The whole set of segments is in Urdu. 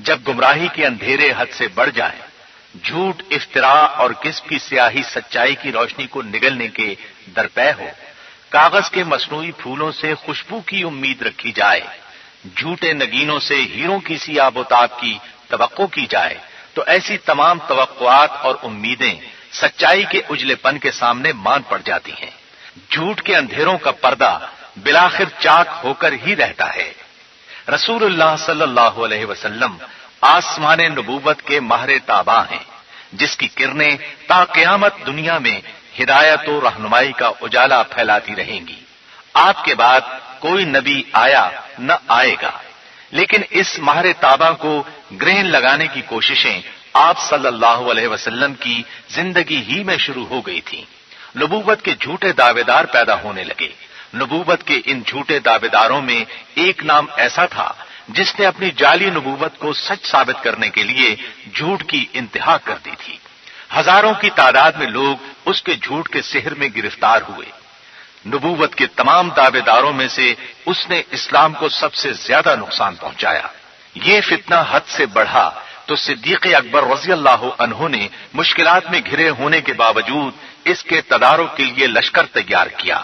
جب گمراہی کے اندھیرے حد سے بڑھ جائیں، جھوٹ، افترا اور کذب کی سیاہی سچائی کی روشنی کو نگلنے کے درپے ہو، کاغذ کے مصنوعی پھولوں سے خوشبو کی امید رکھی جائے، جھوٹے نگینوں سے ہیروں کی سی آب و تاب کی توقع کی جائے، تو ایسی تمام توقعات اور امیدیں سچائی کے اجلے پن کے سامنے مان پڑ جاتی ہیں۔ جھوٹ کے اندھیروں کا پردہ بالآخر چاک ہو کر ہی رہتا ہے۔ رسول اللہ صلی اللہ علیہ وسلم آسمان نبوت کے ماہر تاباں ہیں، جس کی کرنیں تا قیامت دنیا میں ہدایت و رہنمائی کا اجالا پھیلاتی رہیں گی۔ آپ کے بعد کوئی نبی آیا نہ آئے گا، لیکن اس ماہر تاباں کو گرہن لگانے کی کوششیں آپ صلی اللہ علیہ وسلم کی زندگی ہی میں شروع ہو گئی تھیں۔ نبوت کے جھوٹے دعوے دار پیدا ہونے لگے۔ نبوت کے ان جھوٹے دعوے داروں میں ایک نام ایسا تھا جس نے اپنی جعلی نبوت کو سچ ثابت کرنے کے لیے جھوٹ کی انتہا کر دی تھی۔ ہزاروں کی تعداد میں لوگ اس کے جھوٹ کے سحر میں گرفتار ہوئے۔ نبوت کے تمام دعوے داروں میں سے اس نے اسلام کو سب سے زیادہ نقصان پہنچایا۔ یہ فتنہ حد سے بڑھا تو صدیق اکبر رضی اللہ عنہ نے مشکلات میں گھرے ہونے کے باوجود اس کے تدارک کے لیے لشکر تیار کیا۔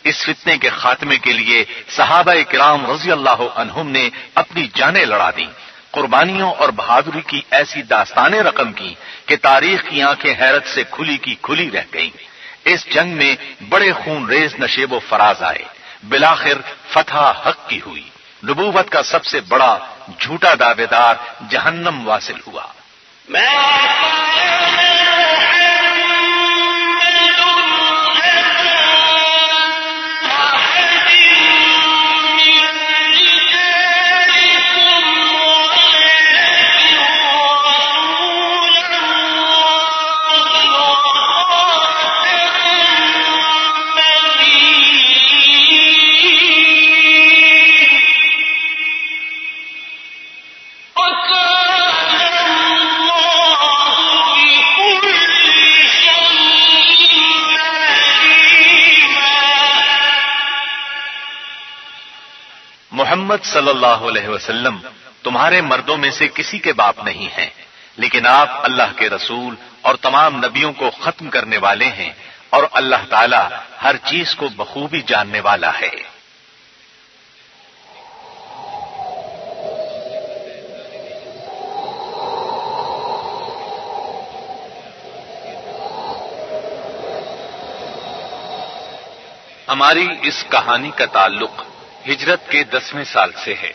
اس فتنے کے خاتمے کے لیے صحابہ کرام رضی اللہ عنہم نے اپنی جانیں لڑا دیں، قربانیوں اور بہادری کی ایسی داستانیں رقم کی کہ تاریخ کی آنکھیں حیرت سے کھلی کی کھلی رہ گئیں۔ اس جنگ میں بڑے خون ریز نشیب و فراز آئے، بالآخر فتح حق کی ہوئی۔ نبوت کا سب سے بڑا جھوٹا دعوے دار جہنم واصل ہوا۔ محمد صلی اللہ علیہ وسلم تمہارے مردوں میں سے کسی کے باپ نہیں ہیں، لیکن آپ اللہ کے رسول اور تمام نبیوں کو ختم کرنے والے ہیں، اور اللہ تعالی ہر چیز کو بخوبی جاننے والا ہے۔ ہماری اس کہانی کا تعلق ہجرت کے 10ویں سال سے ہے،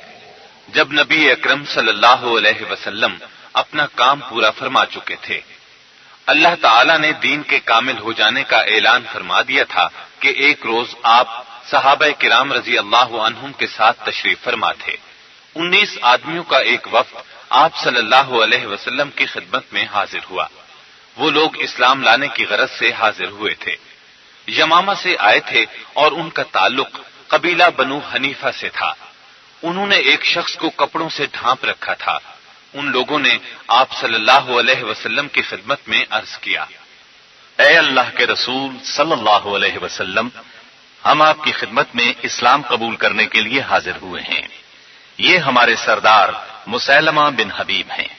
جب نبی اکرم صلی اللہ علیہ وسلم اپنا کام پورا فرما چکے تھے۔ اللہ تعالی نے دین کے کامل ہو جانے کا اعلان فرما دیا تھا کہ ایک روز آپ صحابہ کرام رضی اللہ عنہم کے ساتھ تشریف فرما تھے۔ 19 آدمیوں کا ایک وفد آپ صلی اللہ علیہ وسلم کی خدمت میں حاضر ہوا۔ وہ لوگ اسلام لانے کی غرض سے حاضر ہوئے تھے۔ یمامہ سے آئے تھے اور ان کا تعلق قبیلہ بنو حنیفہ سے تھا۔ انہوں نے ایک شخص کو کپڑوں سے ڈھانپ رکھا تھا۔ ان لوگوں نے آپ صلی اللہ علیہ وسلم کی خدمت میں عرض کیا، اے اللہ کے رسول صلی اللہ علیہ وسلم، ہم آپ کی خدمت میں اسلام قبول کرنے کے لیے حاضر ہوئے ہیں۔ یہ ہمارے سردار مسیلمہ بن حبیب ہیں۔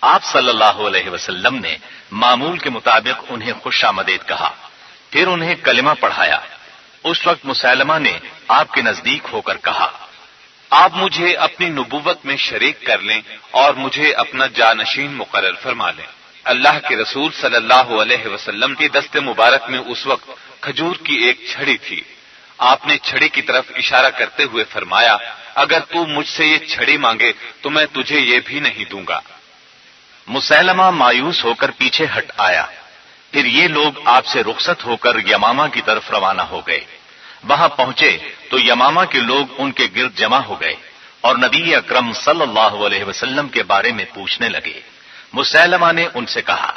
آپ صلی اللہ علیہ وسلم نے معمول کے مطابق انہیں خوش آمدید کہا، پھر انہیں کلمہ پڑھایا۔ اس وقت مسیلمہ نے آپ کے نزدیک ہو کر کہا، آپ مجھے اپنی نبوت میں شریک کر لیں اور مجھے اپنا جانشین مقرر فرما لیں۔ اللہ کے رسول صلی اللہ علیہ وسلم کی دست مبارک میں اس وقت کھجور کی ایک چھڑی تھی۔ آپ نے چھڑی کی طرف اشارہ کرتے ہوئے فرمایا، اگر تو مجھ سے یہ چھڑی مانگے تو میں تجھے یہ بھی نہیں دوں گا۔ مسیلمہ مایوس ہو کر پیچھے ہٹ آیا۔ پھر یہ لوگ آپ سے رخصت ہو کر یمامہ کی طرف روانہ ہو گئے۔ وہاں پہنچے تو یمامہ کے لوگ ان کے گرد جمع ہو گئے اور نبی اکرم صلی اللہ علیہ وسلم کے بارے میں پوچھنے لگے۔ مسیلمہ نے ان سے کہا،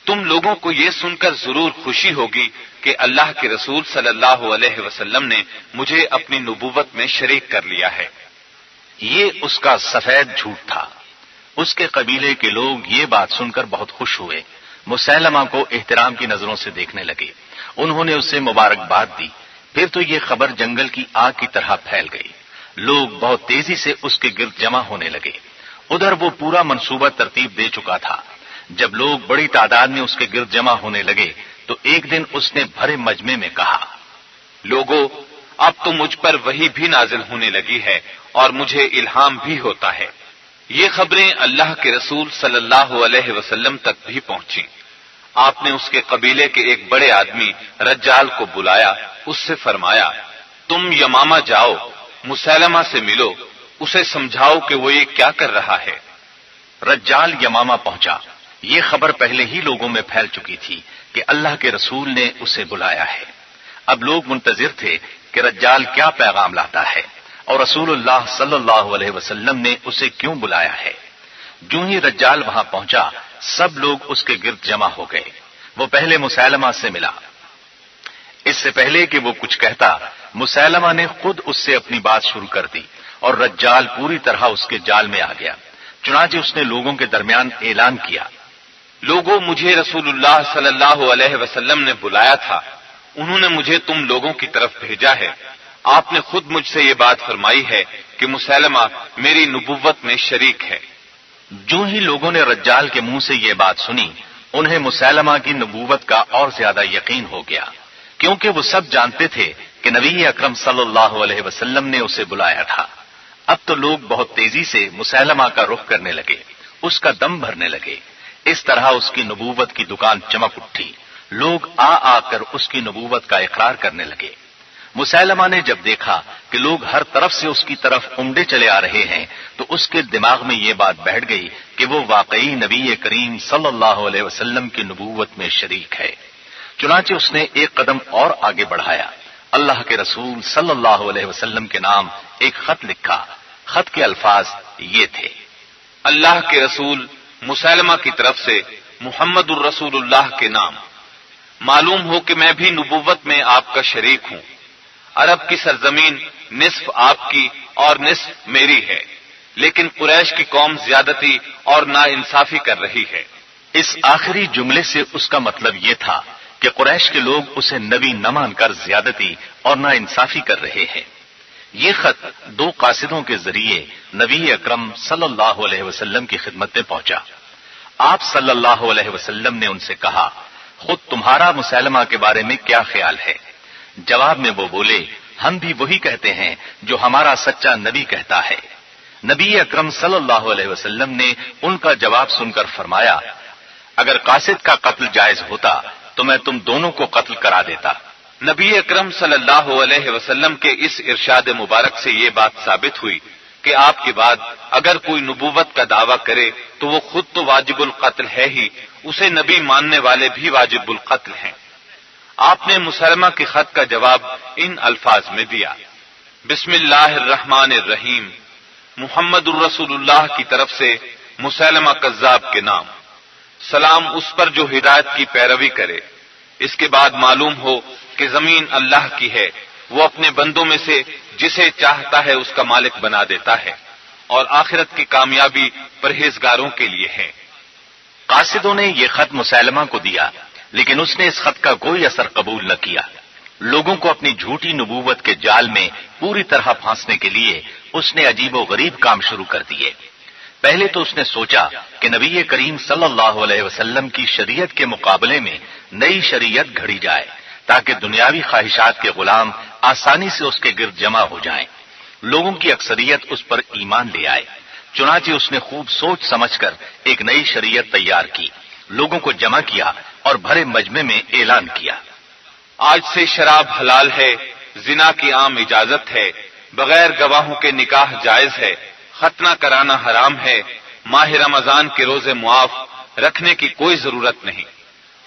تم لوگوں کو یہ سن کر ضرور خوشی ہوگی کہ اللہ کے رسول صلی اللہ علیہ وسلم نے مجھے اپنی نبوت میں شریک کر لیا ہے۔ یہ اس کا سفید جھوٹ تھا۔ اس کے قبیلے کے لوگ یہ بات سن کر بہت خوش ہوئے، مسیلمہ کو احترام کی نظروں سے دیکھنے لگے۔ انہوں نے اسے مبارکباد دی۔ پھر تو یہ خبر جنگل کی آگ کی طرح پھیل گئی۔ لوگ بہت تیزی سے اس کے گرد جمع ہونے لگے۔ ادھر وہ پورا منصوبہ ترتیب دے چکا تھا۔ جب لوگ بڑی تعداد میں اس کے گرد جمع ہونے لگے تو ایک دن اس نے بھرے مجمع میں کہا، لوگو، اب تو مجھ پر وحی بھی نازل ہونے لگی ہے اور مجھے الہام بھی ہوتا ہے۔ یہ خبریں اللہ کے رسول صلی اللہ علیہ وسلم تک بھی پہنچی۔ آپ نے اس کے قبیلے کے ایک بڑے آدمی رجال کو بلایا، اس سے فرمایا، تم یمامہ جاؤ، مسیلمہ سے ملو، اسے سمجھاؤ کہ وہ یہ کیا کر رہا ہے۔ رجال یمامہ پہنچا۔ یہ خبر پہلے ہی لوگوں میں پھیل چکی تھی کہ اللہ کے رسول نے اسے بلایا ہے۔ اب لوگ منتظر تھے کہ رجال کیا پیغام لاتا ہے اور رسول اللہ صلی اللہ علیہ وسلم نے اسے کیوں بلایا ہے۔ جو ہی رجال وہاں پہنچا سب لوگ اس کے گرد جمع ہو گئے۔ وہ پہلے مسیلمہ سے ملا۔ اس سے پہلے کہ وہ کچھ کہتا، مسیلمہ نے خود اس سے اپنی بات شروع کر دی اور رجال پوری طرح اس کے جال میں آ گیا۔ چنانچہ اس نے لوگوں کے درمیان اعلان کیا، لوگوں، مجھے رسول اللہ صلی اللہ علیہ وسلم نے بلایا تھا، انہوں نے مجھے تم لوگوں کی طرف بھیجا ہے۔ آپ نے خود مجھ سے یہ بات فرمائی ہے کہ مسیلمہ میری نبوت میں شریک ہے۔ جو ہی لوگوں نے رجال کے منہ سے یہ بات سنی، انہیں مسیلمہ کی نبوت کا اور زیادہ یقین ہو گیا، کیونکہ وہ سب جانتے تھے کہ نبی اکرم صلی اللہ علیہ وسلم نے اسے بلایا تھا۔ اب تو لوگ بہت تیزی سے مسیلمہ کا رخ کرنے لگے، اس کا دم بھرنے لگے۔ اس طرح اس کی نبوت کی دکان چمک اٹھی، لوگ آ آ کر اس کی نبوت کا اقرار کرنے لگے۔ مسیلمہ نے جب دیکھا کہ لوگ ہر طرف سے اس کی طرف عمدے چلے آ رہے ہیں تو اس کے دماغ میں یہ بات بیٹھ گئی کہ وہ واقعی نبی کریم صلی اللہ علیہ وسلم کی نبوت میں شریک ہے۔ چنانچہ اس نے ایک قدم اور آگے بڑھایا، اللہ کے رسول صلی اللہ علیہ وسلم کے نام ایک خط لکھا۔ خط کے الفاظ یہ تھے، اللہ کے رسول مسیلمہ کی طرف سے محمد الرسول اللہ کے نام، معلوم ہو کہ میں بھی نبوت میں آپ کا شریک ہوں۔ عرب کی سرزمین نصف آپ کی اور نصف میری ہے، لیکن قریش کی قوم زیادتی اور ناانصافی کر رہی ہے۔ اس آخری جملے سے اس کا مطلب یہ تھا کہ قریش کے لوگ اسے نبی نہ مان کر زیادتی اور ناانصافی کر رہے ہیں۔ یہ خط دو قاصدوں کے ذریعے نبی اکرم صلی اللہ علیہ وسلم کی خدمت میں پہنچا۔ آپ صلی اللہ علیہ وسلم نے ان سے کہا، خود تمہارا مسیلمہ کے بارے میں کیا خیال ہے؟ جواب میں وہ بولے، ہم بھی وہی کہتے ہیں جو ہمارا سچا نبی کہتا ہے۔ نبی اکرم صلی اللہ علیہ وسلم نے ان کا جواب سن کر فرمایا، اگر قاصد کا قتل جائز ہوتا تو میں تم دونوں کو قتل کرا دیتا۔ نبی اکرم صلی اللہ علیہ وسلم کے اس ارشاد مبارک سے یہ بات ثابت ہوئی کہ آپ کے بعد اگر کوئی نبوت کا دعویٰ کرے تو وہ خود تو واجب القتل ہے ہی، اسے نبی ماننے والے بھی واجب القتل ہیں۔ آپ نے مسیلمہ کے خط کا جواب ان الفاظ میں دیا، بسم اللہ الرحمن الرحیم، محمد الرسول اللہ کی طرف سے مسیلمہ کذاب کے نام، سلام اس پر جو ہدایت کی پیروی کرے۔ اس کے بعد معلوم ہو کہ زمین اللہ کی ہے، وہ اپنے بندوں میں سے جسے چاہتا ہے اس کا مالک بنا دیتا ہے، اور آخرت کی کامیابی پرہیزگاروں کے لیے ہے۔ قاصدوں نے یہ خط مسیلمہ کو دیا، لیکن اس نے اس خط کا کوئی اثر قبول نہ کیا۔ لوگوں کو اپنی جھوٹی نبوت کے جال میں پوری طرح پھانسنے کے لیے اس نے عجیب و غریب کام شروع کر دیے۔ پہلے تو اس نے سوچا کہ نبی کریم صلی اللہ علیہ وسلم کی شریعت کے مقابلے میں نئی شریعت گھڑی جائے تاکہ دنیاوی خواہشات کے غلام آسانی سے اس کے گرد جمع ہو جائیں، لوگوں کی اکثریت اس پر ایمان لے آئے۔ چنانچہ اس نے خوب سوچ سمجھ کر ایک نئی شریعت تیار کی، لوگوں کو جمع کیا اور بھرے مجمع میں اعلان کیا، آج سے شراب حلال ہے، زنا کی عام اجازت ہے، بغیر گواہوں کے نکاح جائز ہے، ختنہ کرانا حرام ہے، ماہ رمضان کے روزے معاف، رکھنے کی کوئی ضرورت نہیں،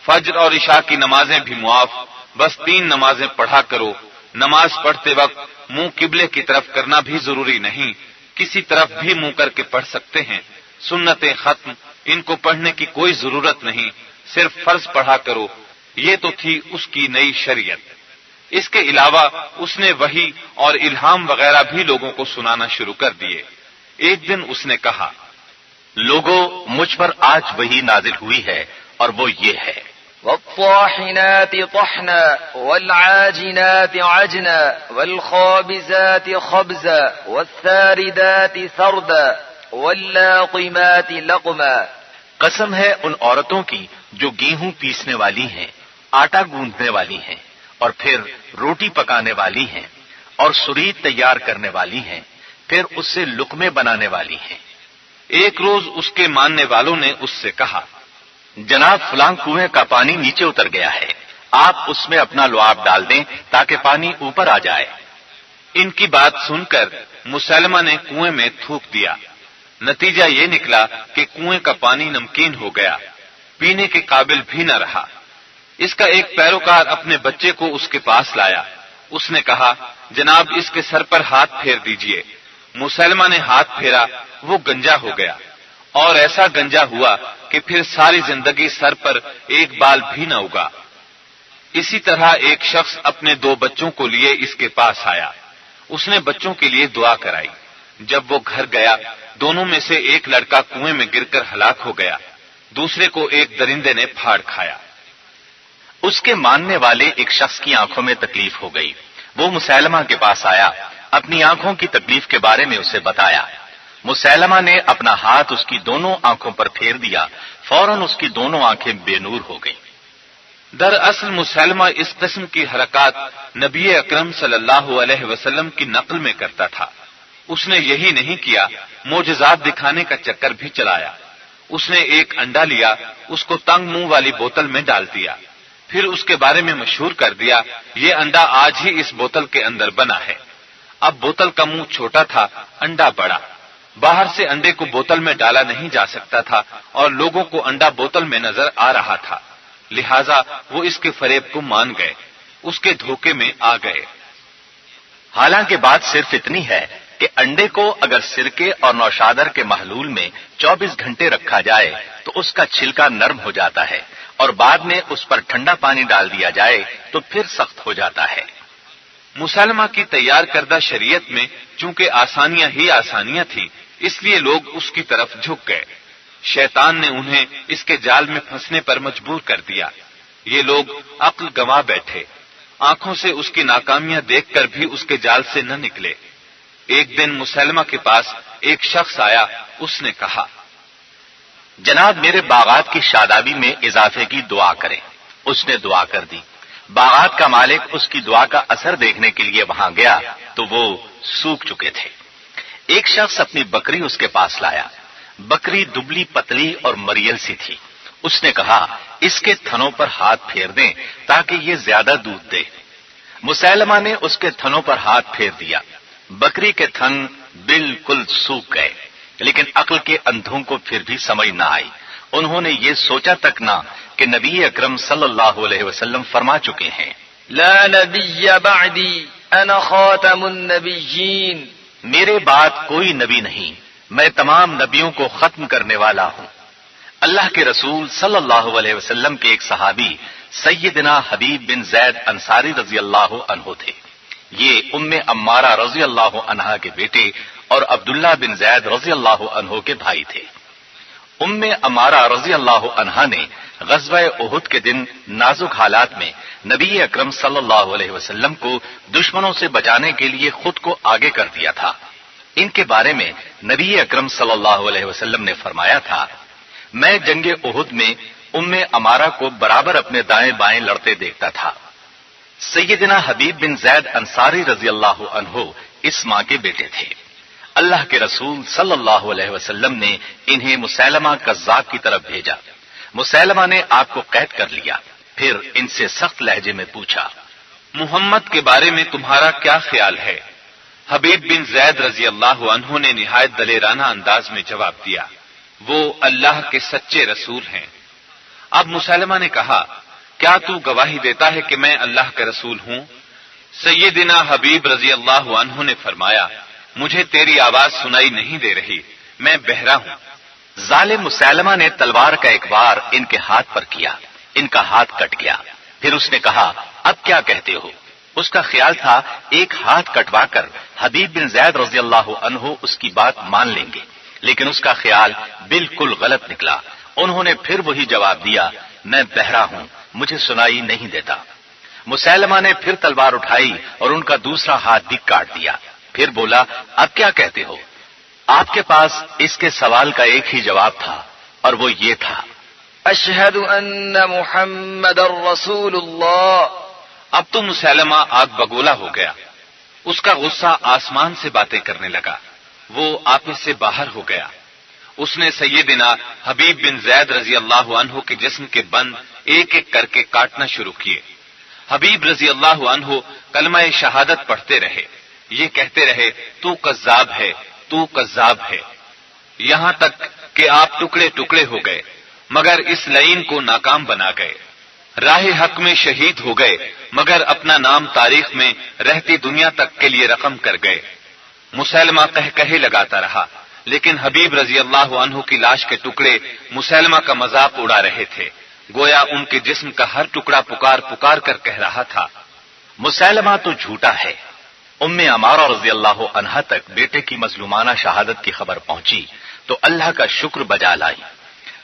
فجر اور عشاء کی نمازیں بھی معاف، بس 3 نمازیں پڑھا کرو، نماز پڑھتے وقت منہ قبلے کی طرف کرنا بھی ضروری نہیں، کسی طرف بھی منہ کر کے پڑھ سکتے ہیں، سنتیں ختم، ان کو پڑھنے کی کوئی ضرورت نہیں، صرف فرض پڑھا کرو۔ یہ تو تھی اس کی نئی شریعت۔ اس کے علاوہ اس نے وحی اور الہام وغیرہ بھی لوگوں کو سنانا شروع کر دیے۔ ایک دن اس نے کہا، لوگوں، مجھ پر آج وحی نازل ہوئی ہے اور وہ یہ ہے، والطاحنات طحنا والعاجنات عجنا والخابزات خبزا والثاردات ثردا واللاقمات لقما. قسم ہے ان عورتوں کی جو گیہوں پیسنے والی ہیں، آٹا گوندنے والی ہیں، اور پھر روٹی پکانے والی ہیں، اور سرید تیار کرنے والی ہیں، پھر اس سے لقمے بنانے والی ہیں۔ ایک روز اس کے ماننے والوں نے اس سے کہا، جناب فلاں کنویں کا پانی نیچے اتر گیا ہے، آپ اس میں اپنا لعاب ڈال دیں تاکہ پانی اوپر آ جائے۔ ان کی بات سن کر مسلمہ نے کنویں میں تھوک دیا۔ نتیجہ یہ نکلا کہ کنویں کا پانی نمکین ہو گیا، پینے کے قابل بھی نہ رہا۔ اس کا ایک پیروکار اپنے بچے کو اس کے پاس لایا۔ اس نے کہا، جناب اس کے سر پر ہاتھ پھیر دیجئے۔ مسلمہ نے ہاتھ پھیرا، وہ گنجا ہو گیا، اور ایسا گنجا ہوا کہ پھر ساری زندگی سر پر ایک بال بھی نہ اگا۔ اسی طرح ایک شخص اپنے 2 بچوں کو لیے اس کے پاس آیا۔ اس نے بچوں کے لیے دعا کرائی۔ جب وہ گھر گیا، دونوں میں سے ایک لڑکا کنویں میں گر کر ہلاک ہو گیا، دوسرے کو ایک درندے نے پھاڑ کھایا۔ اس کے ماننے والے ایک شخص کی آنکھوں میں تکلیف ہو گئی۔ وہ مسیلمہ کے پاس آیا، اپنی آنکھوں کی تکلیف کے بارے میں اسے بتایا۔ مسیلمہ نے اپنا ہاتھ اس کی دونوں آنکھوں پر پھیر دیا، فوراً اس کی دونوں آنکھیں بے نور ہو گئیں۔ دراصل مسلمہ اس قسم کی حرکات نبی اکرم صلی اللہ علیہ وسلم کی نقل میں کرتا تھا۔ اس نے یہی نہیں کیا، معجزات دکھانے کا چکر بھی چلایا۔ اس نے ایک انڈا لیا، اس کو تنگ منہ والی بوتل میں ڈال دیا، پھر اس کے بارے میں مشہور کر دیا، یہ انڈا آج ہی اس بوتل کے اندر بنا ہے۔ اب بوتل کا منہ چھوٹا تھا، انڈا بڑا، باہر سے انڈے کو بوتل میں ڈالا نہیں جا سکتا تھا، اور لوگوں کو انڈا بوتل میں نظر آ رہا تھا، لہذا وہ اس کے فریب کو مان گئے، اس کے دھوکے میں آ گئے۔ حالانکہ بات صرف اتنی ہے کہ انڈے کو اگر سرکے اور نوشادر کے محلول میں 24 گھنٹے رکھا جائے تو اس کا چھلکا نرم ہو جاتا ہے، اور بعد میں اس پر ٹھنڈا پانی ڈال دیا جائے تو پھر سخت ہو جاتا ہے۔ مسلمہ کی تیار کردہ شریعت میں چونکہ آسانیاں ہی آسانیاں تھیں، اس لیے لوگ اس کی طرف جھک گئے۔ شیطان نے انہیں اس کے جال میں پھنسنے پر مجبور کر دیا۔ یہ لوگ عقل گنوا بیٹھے، آنکھوں سے اس کی ناکامیاں دیکھ کر بھی اس کے جال سے نہ نکلے۔ ایک دن مسلمہ کے پاس ایک شخص آیا، اس نے کہا، جناب میرے باغات کی شادابی میں اضافے کی دعا کریں۔ اس نے دعا کر دی۔ باغات کا مالک اس کی دعا کا اثر دیکھنے کے لیے وہاں گیا تو وہ سوکھ چکے تھے۔ ایک شخص اپنی بکری اس کے پاس لایا۔ بکری دبلی پتلی اور مریل سی تھی۔ اس نے کہا، اس کے تھنوں پر ہاتھ پھیر دیں تاکہ یہ زیادہ دودھ دے۔ مسیلمہ نے اس کے تھنوں پر ہاتھ پھیر دیا۔ بکری کے تھن بالکل سوکھ گئے، لیکن عقل کے اندھوں کو پھر بھی سمجھ نہ آئی۔ انہوں نے یہ سوچا تک نہ کہ نبی اکرم صلی اللہ علیہ وسلم فرما چکے ہیں، لا نبی بعدی انا خاتم النبیین. میرے بعد کوئی نبی نہیں، میں تمام نبیوں کو ختم کرنے والا ہوں۔ اللہ کے رسول صلی اللہ علیہ وسلم کے ایک صحابی سیدنا حبیب بن زید انصاری رضی اللہ عنہ تھے۔ یہ ام عمارہ رضی اللہ عنہا کے بیٹے اور عبداللہ بن زید رضی اللہ عنہ کے بھائی تھے۔ ام عمارہ رضی اللہ عنہا نے غزوہ احد کے دن نازک حالات میں نبی اکرم صلی اللہ علیہ وسلم کو دشمنوں سے بچانے کے لیے خود کو آگے کر دیا تھا۔ ان کے بارے میں نبی اکرم صلی اللہ علیہ وسلم نے فرمایا تھا، میں جنگ احد میں ام عمارہ کو برابر اپنے دائیں بائیں لڑتے دیکھتا تھا۔ سیدنا حبیب بن زید انصاری رضی اللہ عنہ اس ماں کے بیٹے تھے۔ اللہ کے رسول صلی اللہ علیہ وسلم نے انہیں مسیلمہ کذاب کی طرف بھیجا۔ مسیلمہ نے آپ کو قید کر لیا، پھر ان سے سخت لہجے میں پوچھا، محمد کے بارے میں تمہارا کیا خیال ہے؟ حبیب بن زید رضی اللہ عنہ نے نہایت دلیرانہ انداز میں جواب دیا، وہ اللہ کے سچے رسول ہیں۔ اب مسلمہ نے کہا، کیا تو گواہی دیتا ہے کہ میں اللہ کا رسول ہوں؟ سیدنا حبیب رضی اللہ عنہ نے فرمایا، مجھے تیری آواز سنائی نہیں دے رہی، میں بہرا ہوں۔ ظالم مسیلمہ نے تلوار کا ایک وار ان کے ہاتھ پر کیا، ان کا ہاتھ کٹ گیا۔ پھر اس نے کہا، اب کیا کہتے ہو؟ اس کا خیال تھا ایک ہاتھ کٹوا کر حبیب بن زید رضی اللہ عنہ اس کی بات مان لیں گے، لیکن اس کا خیال بالکل غلط نکلا۔ انہوں نے پھر وہی جواب دیا، میں بہرا ہوں، مجھے سنائی نہیں دیتا۔ مسیلمہ نے پھر تلوار اٹھائی اور ان کا دوسرا ہاتھ بھی کاٹ دیا۔ پھر بولا، اب کیا کہتے ہو؟ آپ کے پاس اس کے سوال کا ایک ہی جواب تھا اور وہ یہ تھا، اشہد ان محمد رسول اللہ۔ اب تو مسیلمہ آگ بگولا ہو گیا، اس کا غصہ آسمان سے باتیں کرنے لگا، وہ آپس سے باہر ہو گیا۔ اس نے سیدنا حبیب بن زید رضی اللہ عنہ کے جسم کے بند ایک ایک کر کے کاٹنا شروع کیے۔ حبیب رضی اللہ عنہ کلمہ شہادت پڑھتے رہے، یہ کہتے رہے، تو کذاب ہے، تو کذاب ہے، یہاں تک کہ آپ ٹکڑے ٹکڑے ہو گئے، مگر اس لعین کو ناکام بنا گئے۔ راہ حق میں شہید ہو گئے، مگر اپنا نام تاریخ میں رہتی دنیا تک کے لیے رقم کر گئے۔ مسیلمہ کہے لگاتا رہا، لیکن حبیب رضی اللہ عنہ کی لاش کے ٹکڑے مسیلمہ کا مذاق اڑا رہے تھے، گویا ان کے جسم کا ہر ٹکڑا پکار پکار کر کہہ رہا تھا، مسیلمہ تو جھوٹا ہے۔ ام عمارہ رضی اللہ عنہا تک بیٹے کی مظلومانہ شہادت کی خبر پہنچی تو اللہ کا شکر بجا لائی،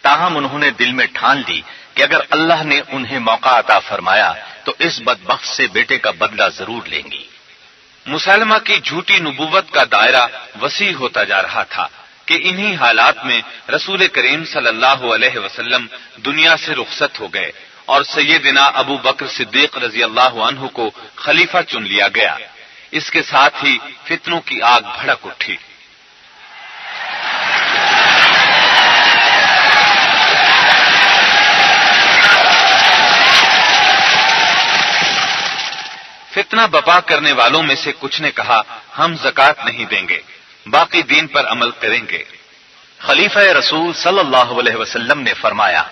تاہم انہوں نے دل میں ٹھان لی کہ اگر اللہ نے انہیں موقع عطا فرمایا تو اس بدبخت سے بیٹے کا بدلہ ضرور لیں گی۔ مسیلمہ کی جھوٹی نبوت کا دائرہ وسیع ہوتا جا رہا تھا کہ انہی حالات میں رسول کریم صلی اللہ علیہ وسلم دنیا سے رخصت ہو گئے اور سیدنا ابو بکر صدیق رضی اللہ عنہ کو خلیفہ چن لیا گیا۔ اس کے ساتھ ہی فتنوں کی آگ بھڑک اٹھی۔ فتنہ بپا کرنے والوں میں سے کچھ نے کہا، ہم زکوٰۃ نہیں دیں گے، باقی دین پر عمل کریں گے۔ خلیفہ رسول صلی اللہ علیہ وسلم نے فرمایا،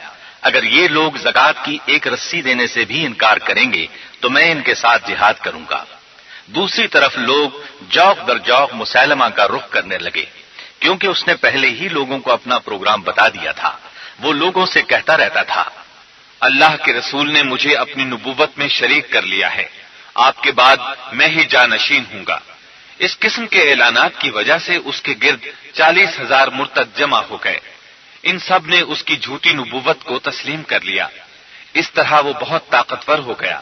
اگر یہ لوگ زکوٰۃ کی ایک رسی دینے سے بھی انکار کریں گے تو میں ان کے ساتھ جہاد کروں گا۔ دوسری طرف لوگ جوق در جوق مسیلمہ کا رخ کرنے لگے، کیونکہ اس نے پہلے ہی لوگوں کو اپنا پروگرام بتا دیا تھا۔ وہ لوگوں سے کہتا رہتا تھا، اللہ کے رسول نے مجھے اپنی نبوت میں شریک کر لیا ہے، آپ کے بعد میں ہی جانشین ہوں گا۔ اس قسم کے اعلانات کی وجہ سے اس کے گرد 40,000 مرتد جمع ہو گئے۔ ان سب نے اس کی جھوٹی نبوت کو تسلیم کر لیا۔ اس طرح وہ بہت طاقتور ہو گیا۔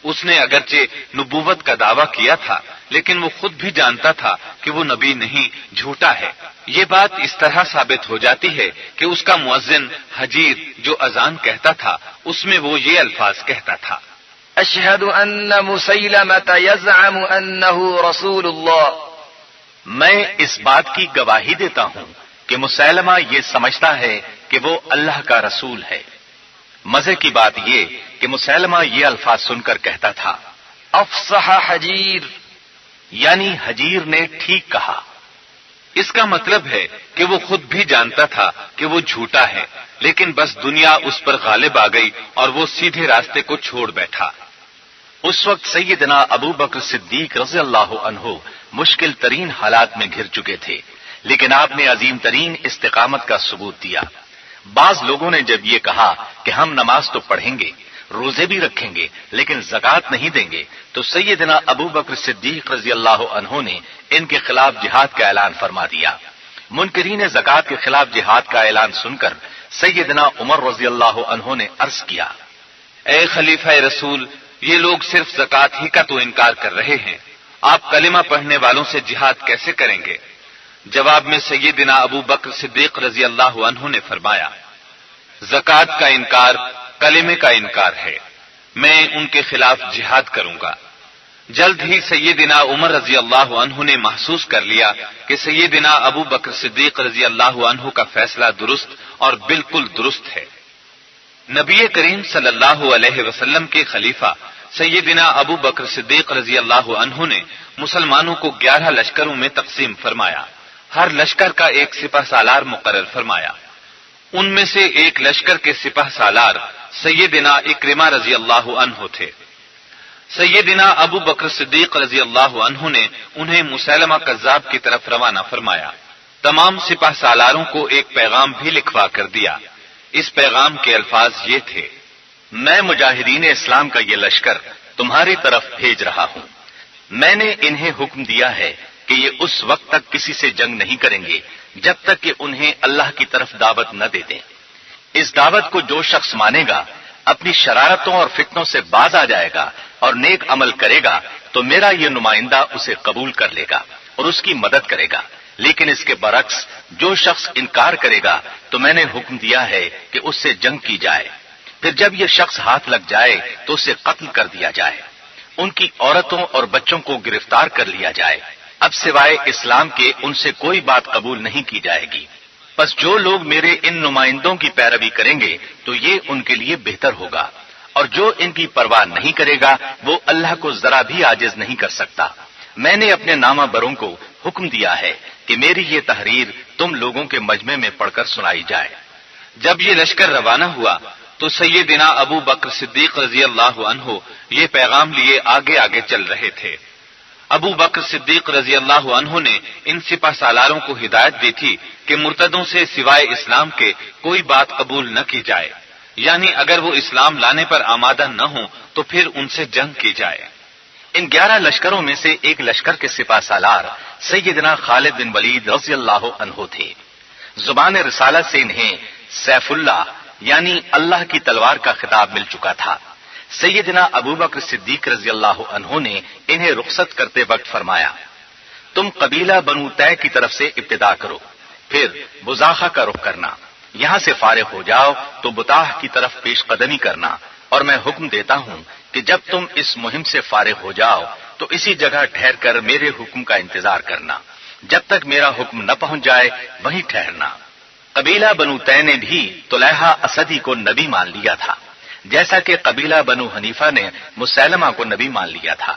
اس نے اگرچہ نبوت کا دعویٰ کیا تھا، لیکن وہ خود بھی جانتا تھا کہ وہ نبی نہیں، جھوٹا ہے۔ یہ بات اس طرح ثابت ہو جاتی ہے کہ اس کا مؤذن حجیر جو اذان کہتا تھا، اس میں وہ یہ الفاظ کہتا تھا، اشہد ان مسیلمۃ یزعم انہ رسول اللہ۔ میں اس بات کی گواہی دیتا ہوں کہ مسیلمہ یہ سمجھتا ہے کہ وہ اللہ کا رسول ہے۔ مزے کی بات یہ کہ مسیلمہ یہ الفاظ سن کر کہتا تھا، افصح حجیر، یعنی حجیر نے ٹھیک کہا۔ اس کا مطلب ہے کہ وہ خود بھی جانتا تھا کہ وہ جھوٹا ہے، لیکن بس دنیا اس پر غالب آ گئی اور وہ سیدھے راستے کو چھوڑ بیٹھا۔ اس وقت سیدنا ابو بکر صدیق رضی اللہ عنہ مشکل ترین حالات میں گھر چکے تھے، لیکن آپ نے عظیم ترین استقامت کا ثبوت دیا۔ بعض لوگوں نے جب یہ کہا کہ ہم نماز تو پڑھیں گے، روزے بھی رکھیں گے، لیکن زکوٰۃ نہیں دیں گے، تو سیدنا ابو بکر صدیق رضی اللہ عنہ نے ان کے خلاف جہاد کا اعلان فرما دیا۔ منکرین زکوٰۃ کے خلاف جہاد کا اعلان سن کر سیدنا عمر رضی اللہ عنہ نے عرض کیا، اے خلیفہ رسول، یہ لوگ صرف زکوٰۃ ہی کا تو انکار کر رہے ہیں، آپ کلمہ پڑھنے والوں سے جہاد کیسے کریں گے؟ جواب میں سیدنا ابو بکر صدیق رضی اللہ عنہ نے فرمایا، زکوٰۃ کا انکار کلمے کا انکار ہے، میں ان کے خلاف جہاد کروں گا۔ جلد ہی سیدنا عمر رضی اللہ عنہ نے محسوس کر لیا کہ سیدنا ابو بکر صدیق رضی اللہ عنہ کا فیصلہ درست اور بالکل درست ہے۔ نبی کریم صلی اللہ علیہ وسلم کے خلیفہ سیدنا ابو بکر صدیق رضی اللہ عنہ نے مسلمانوں کو 11 لشکروں میں تقسیم فرمایا، ہر لشکر کا ایک سپہ سالار مقرر فرمایا۔ ان میں سے ایک لشکر کے سپہ سالار سیدنا اکرمہ رضی اللہ عنہ تھے۔ سیدنا ابو بکر صدیق رضی اللہ عنہ نے انہیں مسیلمہ کذاب کی طرف روانہ فرمایا۔ تمام سپہ سالاروں کو ایک پیغام بھی لکھوا کر دیا۔ اس پیغام کے الفاظ یہ تھے، میں مجاہدین اسلام کا یہ لشکر تمہاری طرف بھیج رہا ہوں۔ میں نے انہیں حکم دیا ہے کہ یہ اس وقت تک کسی سے جنگ نہیں کریں گے جب تک کہ انہیں اللہ کی طرف دعوت نہ دے دیں۔ اس دعوت کو جو شخص مانے گا، اپنی شرارتوں اور فتنوں سے باز آ جائے گا اور نیک عمل کرے گا تو میرا یہ نمائندہ اسے قبول کر لے گا اور اس کی مدد کرے گا، لیکن اس کے برعکس جو شخص انکار کرے گا تو میں نے حکم دیا ہے کہ اس سے جنگ کی جائے، پھر جب یہ شخص ہاتھ لگ جائے تو اسے قتل کر دیا جائے، ان کی عورتوں اور بچوں کو گرفتار کر لیا جائے، اب سوائے اسلام کے ان سے کوئی بات قبول نہیں کی جائے گی۔ بس جو لوگ میرے ان نمائندوں کی پیروی کریں گے تو یہ ان کے لیے بہتر ہوگا، اور جو ان کی پرواہ نہیں کرے گا وہ اللہ کو ذرا بھی عاجز نہیں کر سکتا۔ میں نے اپنے نامہ بروں کو حکم دیا ہے کہ میری یہ تحریر تم لوگوں کے مجمع میں پڑھ کر سنائی جائے۔ جب یہ لشکر روانہ ہوا تو سیدنا ابو بکر صدیق رضی اللہ عنہ یہ پیغام لیے آگے آگے چل رہے تھے۔ ابو بکر صدیق رضی اللہ عنہ نے ان سپہ سالاروں کو ہدایت دی تھی کہ مرتدوں سے سوائے اسلام کے کوئی بات قبول نہ کی جائے، یعنی اگر وہ اسلام لانے پر آمادہ نہ ہوں تو پھر ان سے جنگ کی جائے۔ ان 11 لشکروں میں سے ایک لشکر کے سپہ سالار سیدنا خالد بن ولید رضی اللہ عنہ تھے۔ زبان رسالت سے انہیں سیف اللہ یعنی اللہ کی تلوار کا خطاب مل چکا تھا۔ سیدنا ابو بکر صدیق رضی اللہ عنہ نے انہیں رخصت کرتے وقت فرمایا، تم قبیلہ بنو طے کی طرف سے ابتدا کرو، پھر بزاخہ کا رخ کرنا، یہاں سے فارغ ہو جاؤ تو بطاح کی طرف پیش قدمی کرنا، اور میں حکم دیتا ہوں کہ جب تم اس مہم سے فارغ ہو جاؤ تو اسی جگہ ٹھہر کر میرے حکم کا انتظار کرنا، جب تک میرا حکم نہ پہنچ جائے وہیں ٹھہرنا۔ قبیلہ بنو طے نے بھی طلحہ اسدی کو نبی مان لیا تھا، جیسا کہ قبیلہ بنو حنیفہ نے مسیلمہ کو نبی مان لیا تھا،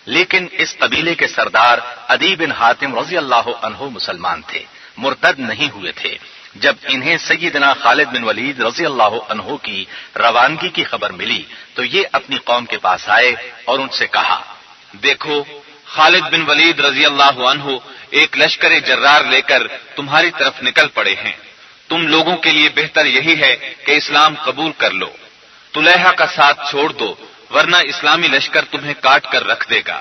لیکن اس قبیلے کے سردار عدی بن حاتم رضی اللہ عنہ مسلمان تھے، مرتد نہیں ہوئے تھے۔ جب انہیں سیدنا خالد بن ولید رضی اللہ عنہ کی روانگی کی خبر ملی تو یہ اپنی قوم کے پاس آئے اور ان سے کہا، دیکھو خالد بن ولید رضی اللہ عنہ ایک لشکر جرار لے کر تمہاری طرف نکل پڑے ہیں، تم لوگوں کے لیے بہتر یہی ہے کہ اسلام قبول کر لو، طلحہ کا ساتھ چھوڑ دو ورنہ اسلامی لشکر تمہیں کاٹ کر رکھ دے گا۔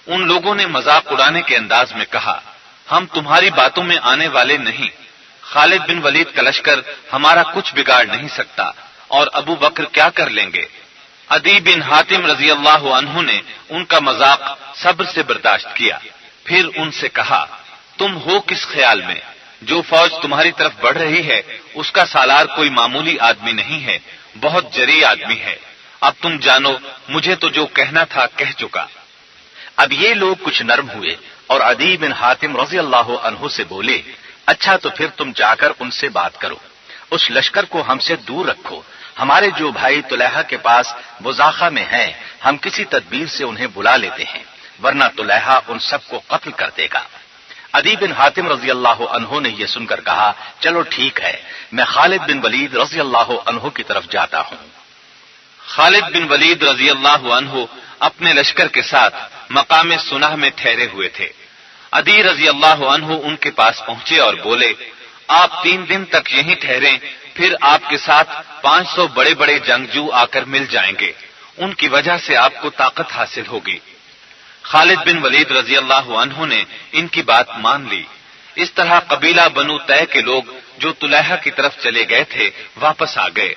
ان لوگوں نے مذاق اڑانے کے انداز میں کہا، ہم تمہاری باتوں میں آنے والے نہیں، خالد بن ولید کا لشکر ہمارا کچھ بگاڑ نہیں سکتا، اور ابو بکر کیا کر لیں گے؟ عدی بن حاتم رضی اللہ عنہ نے ان کا مذاق صبر سے برداشت کیا، پھر ان سے کہا، تم ہو کس خیال میں؟ جو فوج تمہاری طرف بڑھ رہی ہے اس کا سالار کوئی معمولی آدمی نہیں ہے، بہت جری آدمی ہے، اب تم جانو مجھے تو جو کہنا تھا کہہ چکا۔ اب یہ لوگ کچھ نرم ہوئے اور عدی بن حاتم رضی اللہ عنہ سے بولے، اچھا تو پھر تم جا کر ان سے بات کرو، اس لشکر کو ہم سے دور رکھو، ہمارے جو بھائی طلحہ کے پاس بزاخہ میں ہیں ہم کسی تدبیر سے انہیں بلا لیتے ہیں، ورنہ طلحہ ان سب کو قتل کر دے گا۔ عدی بن حاتم رضی اللہ عنہ نے یہ سن کر کہا، چلو ٹھیک ہے، میں خالد بن ولید رضی اللہ عنہ کی طرف جاتا ہوں۔ خالد بن ولید رضی اللہ عنہ اپنے لشکر کے ساتھ مقام سنہ میں ٹھہرے ہوئے تھے۔ عدی رضی اللہ عنہ ان کے پاس پہنچے اور بولے، آپ 3 دن تک یہیں ٹھہریں، پھر آپ کے ساتھ 500 بڑے بڑے جنگجو آ کر مل جائیں گے، ان کی وجہ سے آپ کو طاقت حاصل ہوگی۔ خالد بن ولید رضی اللہ عنہ نے ان کی بات مان لی۔ اس طرح قبیلہ بنو طے کے لوگ جو طلحہ کی طرف چلے گئے تھے واپس آ گئے۔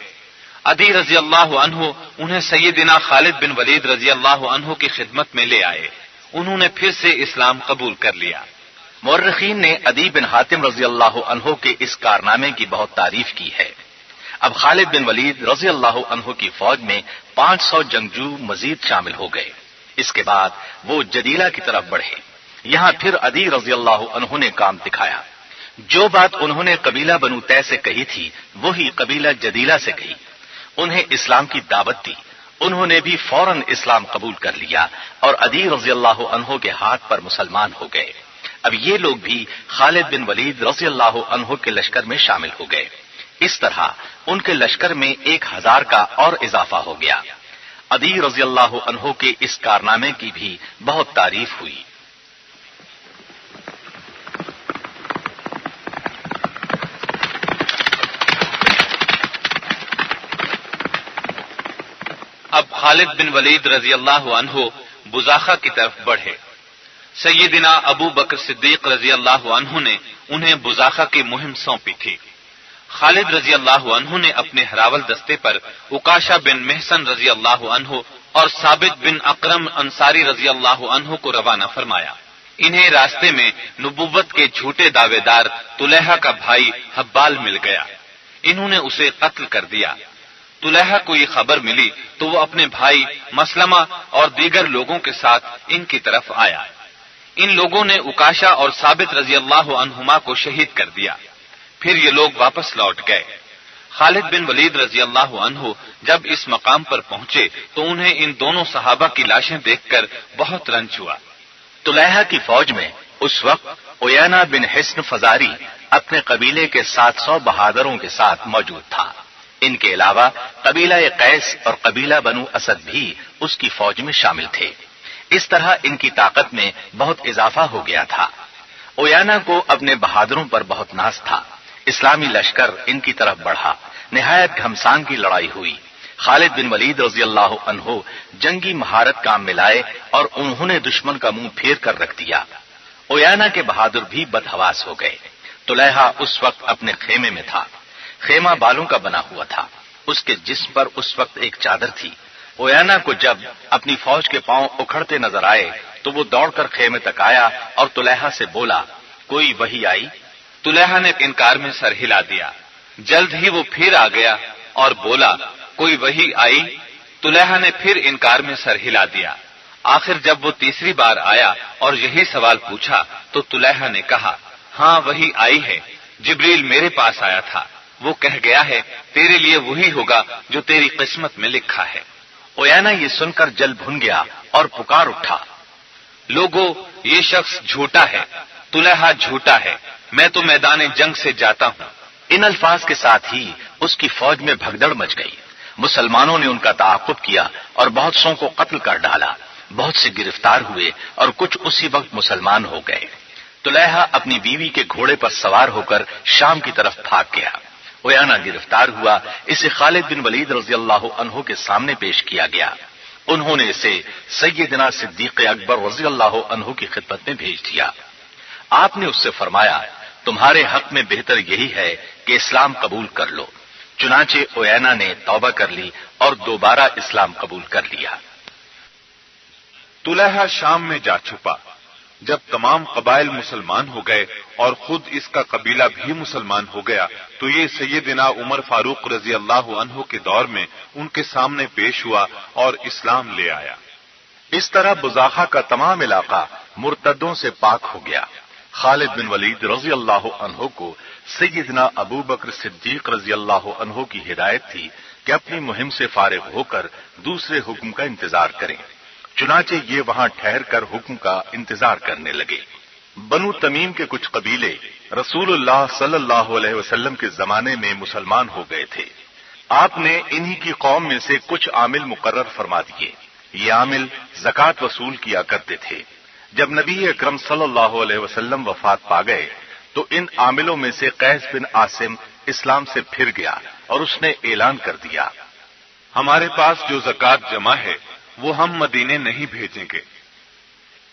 عدی رضی اللہ عنہ انہیں سیدنا خالد بن ولید رضی اللہ عنہ کی خدمت میں لے آئے، انہوں نے پھر سے اسلام قبول کر لیا۔ مورخین نے عدی بن حاتم رضی اللہ عنہ کے اس کارنامے کی بہت تعریف کی ہے۔ اب خالد بن ولید رضی اللہ عنہ کی فوج میں 500 جنگجو مزید شامل ہو گئے۔ اس کے بعد وہ جدیلہ کی طرف بڑھے، یہاں پھر عدی رضی اللہ عنہ نے کام دکھایا، جو بات انہوں نے قبیلہ بنو طے سے کہی تھی وہی قبیلہ جدیلہ سے کہی، انہیں اسلام کی دعوت دی، انہوں نے بھی فوراً اسلام قبول کر لیا اور عدی رضی اللہ عنہ کے ہاتھ پر مسلمان ہو گئے۔ اب یہ لوگ بھی خالد بن ولید رضی اللہ عنہ کے لشکر میں شامل ہو گئے۔ اس طرح ان کے لشکر میں 1000 کا اور اضافہ ہو گیا۔ عدی رضی اللہ عنہ کے اس کارنامے کی بھی بہت تعریف ہوئی۔ اب خالد بن ولید رضی اللہ عنہ بزاخہ کی طرف بڑھے۔ سیدنا ابو بکر صدیق رضی اللہ عنہ نے انہیں بزاخہ کی مہم سونپی تھی۔ خالد رضی اللہ عنہ نے اپنے ہراول دستے پر عکاشہ بن محسن رضی اللہ عنہ اور ثابت بن اکرم انصاری رضی اللہ عنہ کو روانہ فرمایا۔ انہیں راستے میں نبوت کے جھوٹے دعوے دار طلحہ کا بھائی حبال مل گیا، انہوں نے اسے قتل کر دیا۔ طلحہ کو یہ خبر ملی تو وہ اپنے بھائی مسلمہ اور دیگر لوگوں کے ساتھ ان کی طرف آیا۔ ان لوگوں نے عکاشہ اور ثابت رضی اللہ عنہما کو شہید کر دیا۔ پھر یہ لوگ واپس لوٹ گئے۔ خالد بن ولید رضی اللہ عنہ جب اس مقام پر پہنچے تو انہیں ان دونوں صحابہ کی لاشیں دیکھ کر بہت رنج ہوا۔ طلحہ کی فوج میں اس وقت عیینہ بن حصن فزاری اپنے قبیلے کے 700 بہادروں کے ساتھ موجود تھا۔ ان کے علاوہ قبیلہ قیس اور قبیلہ بنو اسد بھی اس کی فوج میں شامل تھے۔ اس طرح ان کی طاقت میں بہت اضافہ ہو گیا تھا۔ عیینہ کو اپنے بہادروں پر بہت ناز تھا۔ اسلامی لشکر ان کی طرف بڑھا، نہایت گھمسان کی لڑائی ہوئی۔ خالد بن ولید رضی اللہ عنہ جنگی مہارت کام میں لائے اور انہوں نے دشمن کا منہ پھیر کر رکھ دیا۔ عیینہ کے بہادر بھی بدحواس ہو گئے۔ طلحہ اس وقت اپنے خیمے میں تھا۔ خیمہ بالوں کا بنا ہوا تھا، اس کے جسم پر اس وقت ایک چادر تھی۔ عیینہ کو جب اپنی فوج کے پاؤں اکھڑتے نظر آئے تو وہ دوڑ کر خیمے تک آیا اور طلحہ سے بولا، کوئی وحی آئی؟ طلحہ نے انکار میں سر ہلا دیا۔ جلد ہی وہ پھر آ گیا اور بولا، کوئی وحی آئی؟ طلحہ نے پھر انکار میں سر ہلا دیا۔ آخر جب وہ تیسری بار آیا اور یہی سوال پوچھا تو طلحہ نے کہا، ہاں وحی آئی ہے، جبریل میرے پاس آیا تھا، وہ کہہ گیا ہے تیرے لیے وہی ہوگا جو تیری قسمت میں لکھا ہے۔ عیینہ یہ سن کر جل بھن گیا اور پکار اٹھا، لوگو یہ شخص جھوٹا ہے، طلحہ جھوٹا ہے، میں تو میدان جنگ سے جاتا ہوں۔ ان الفاظ کے ساتھ ہی اس کی فوج میں بھگدڑ مچ گئی۔ مسلمانوں نے ان کا تعاقب کیا اور بہت سو کو قتل کر ڈالا، بہت سے گرفتار ہوئے اور کچھ اسی وقت مسلمان ہو گئے۔ طلحہ اپنی بیوی کے گھوڑے پر سوار ہو کر شام کی طرف بھاگ گیا۔ عیینہ گرفتار ہوا، اسے خالد بن ولید رضی اللہ عنہ کے سامنے پیش کیا گیا۔ انہوں نے اسے سیدنا صدیق اکبر رضی اللہ عنہ کی خدمت میں بھیج دیا۔ آپ نے اس سے فرمایا، تمہارے حق میں بہتر یہی ہے کہ اسلام قبول کر لو۔ چنانچہ عیینہ نے توبہ کر لی اور دوبارہ اسلام قبول کر لیا۔ طلحہ شام میں جا چھپا۔ جب تمام قبائل مسلمان ہو گئے اور خود اس کا قبیلہ بھی مسلمان ہو گیا تو یہ سیدنا عمر فاروق رضی اللہ عنہ کے دور میں ان کے سامنے پیش ہوا اور اسلام لے آیا۔ اس طرح بزاخہ کا تمام علاقہ مرتدوں سے پاک ہو گیا۔ خالد بن ولید رضی اللہ عنہ کو سیدنا ابو بکر صدیق رضی اللہ عنہ کی ہدایت تھی کہ اپنی مہم سے فارغ ہو کر دوسرے حکم کا انتظار کریں۔ چنانچہ یہ وہاں ٹھہر کر حکم کا انتظار کرنے لگے۔ بنو تمیم کے کچھ قبیلے رسول اللہ صلی اللہ علیہ وسلم کے زمانے میں مسلمان ہو گئے تھے۔ آپ نے انہی کی قوم میں سے کچھ عامل مقرر فرما دیے۔ یہ عامل زکوٰۃ وصول کیا کرتے تھے۔ جب نبی اکرم صلی اللہ علیہ وسلم وفات پا گئے تو ان عاملوں میں سے قیس بن عاصم اسلام سے پھر گیا اور اس نے اعلان کر دیا، ہمارے پاس جو زکوٰۃ جمع ہے وہ ہم مدینے نہیں بھیجیں گے۔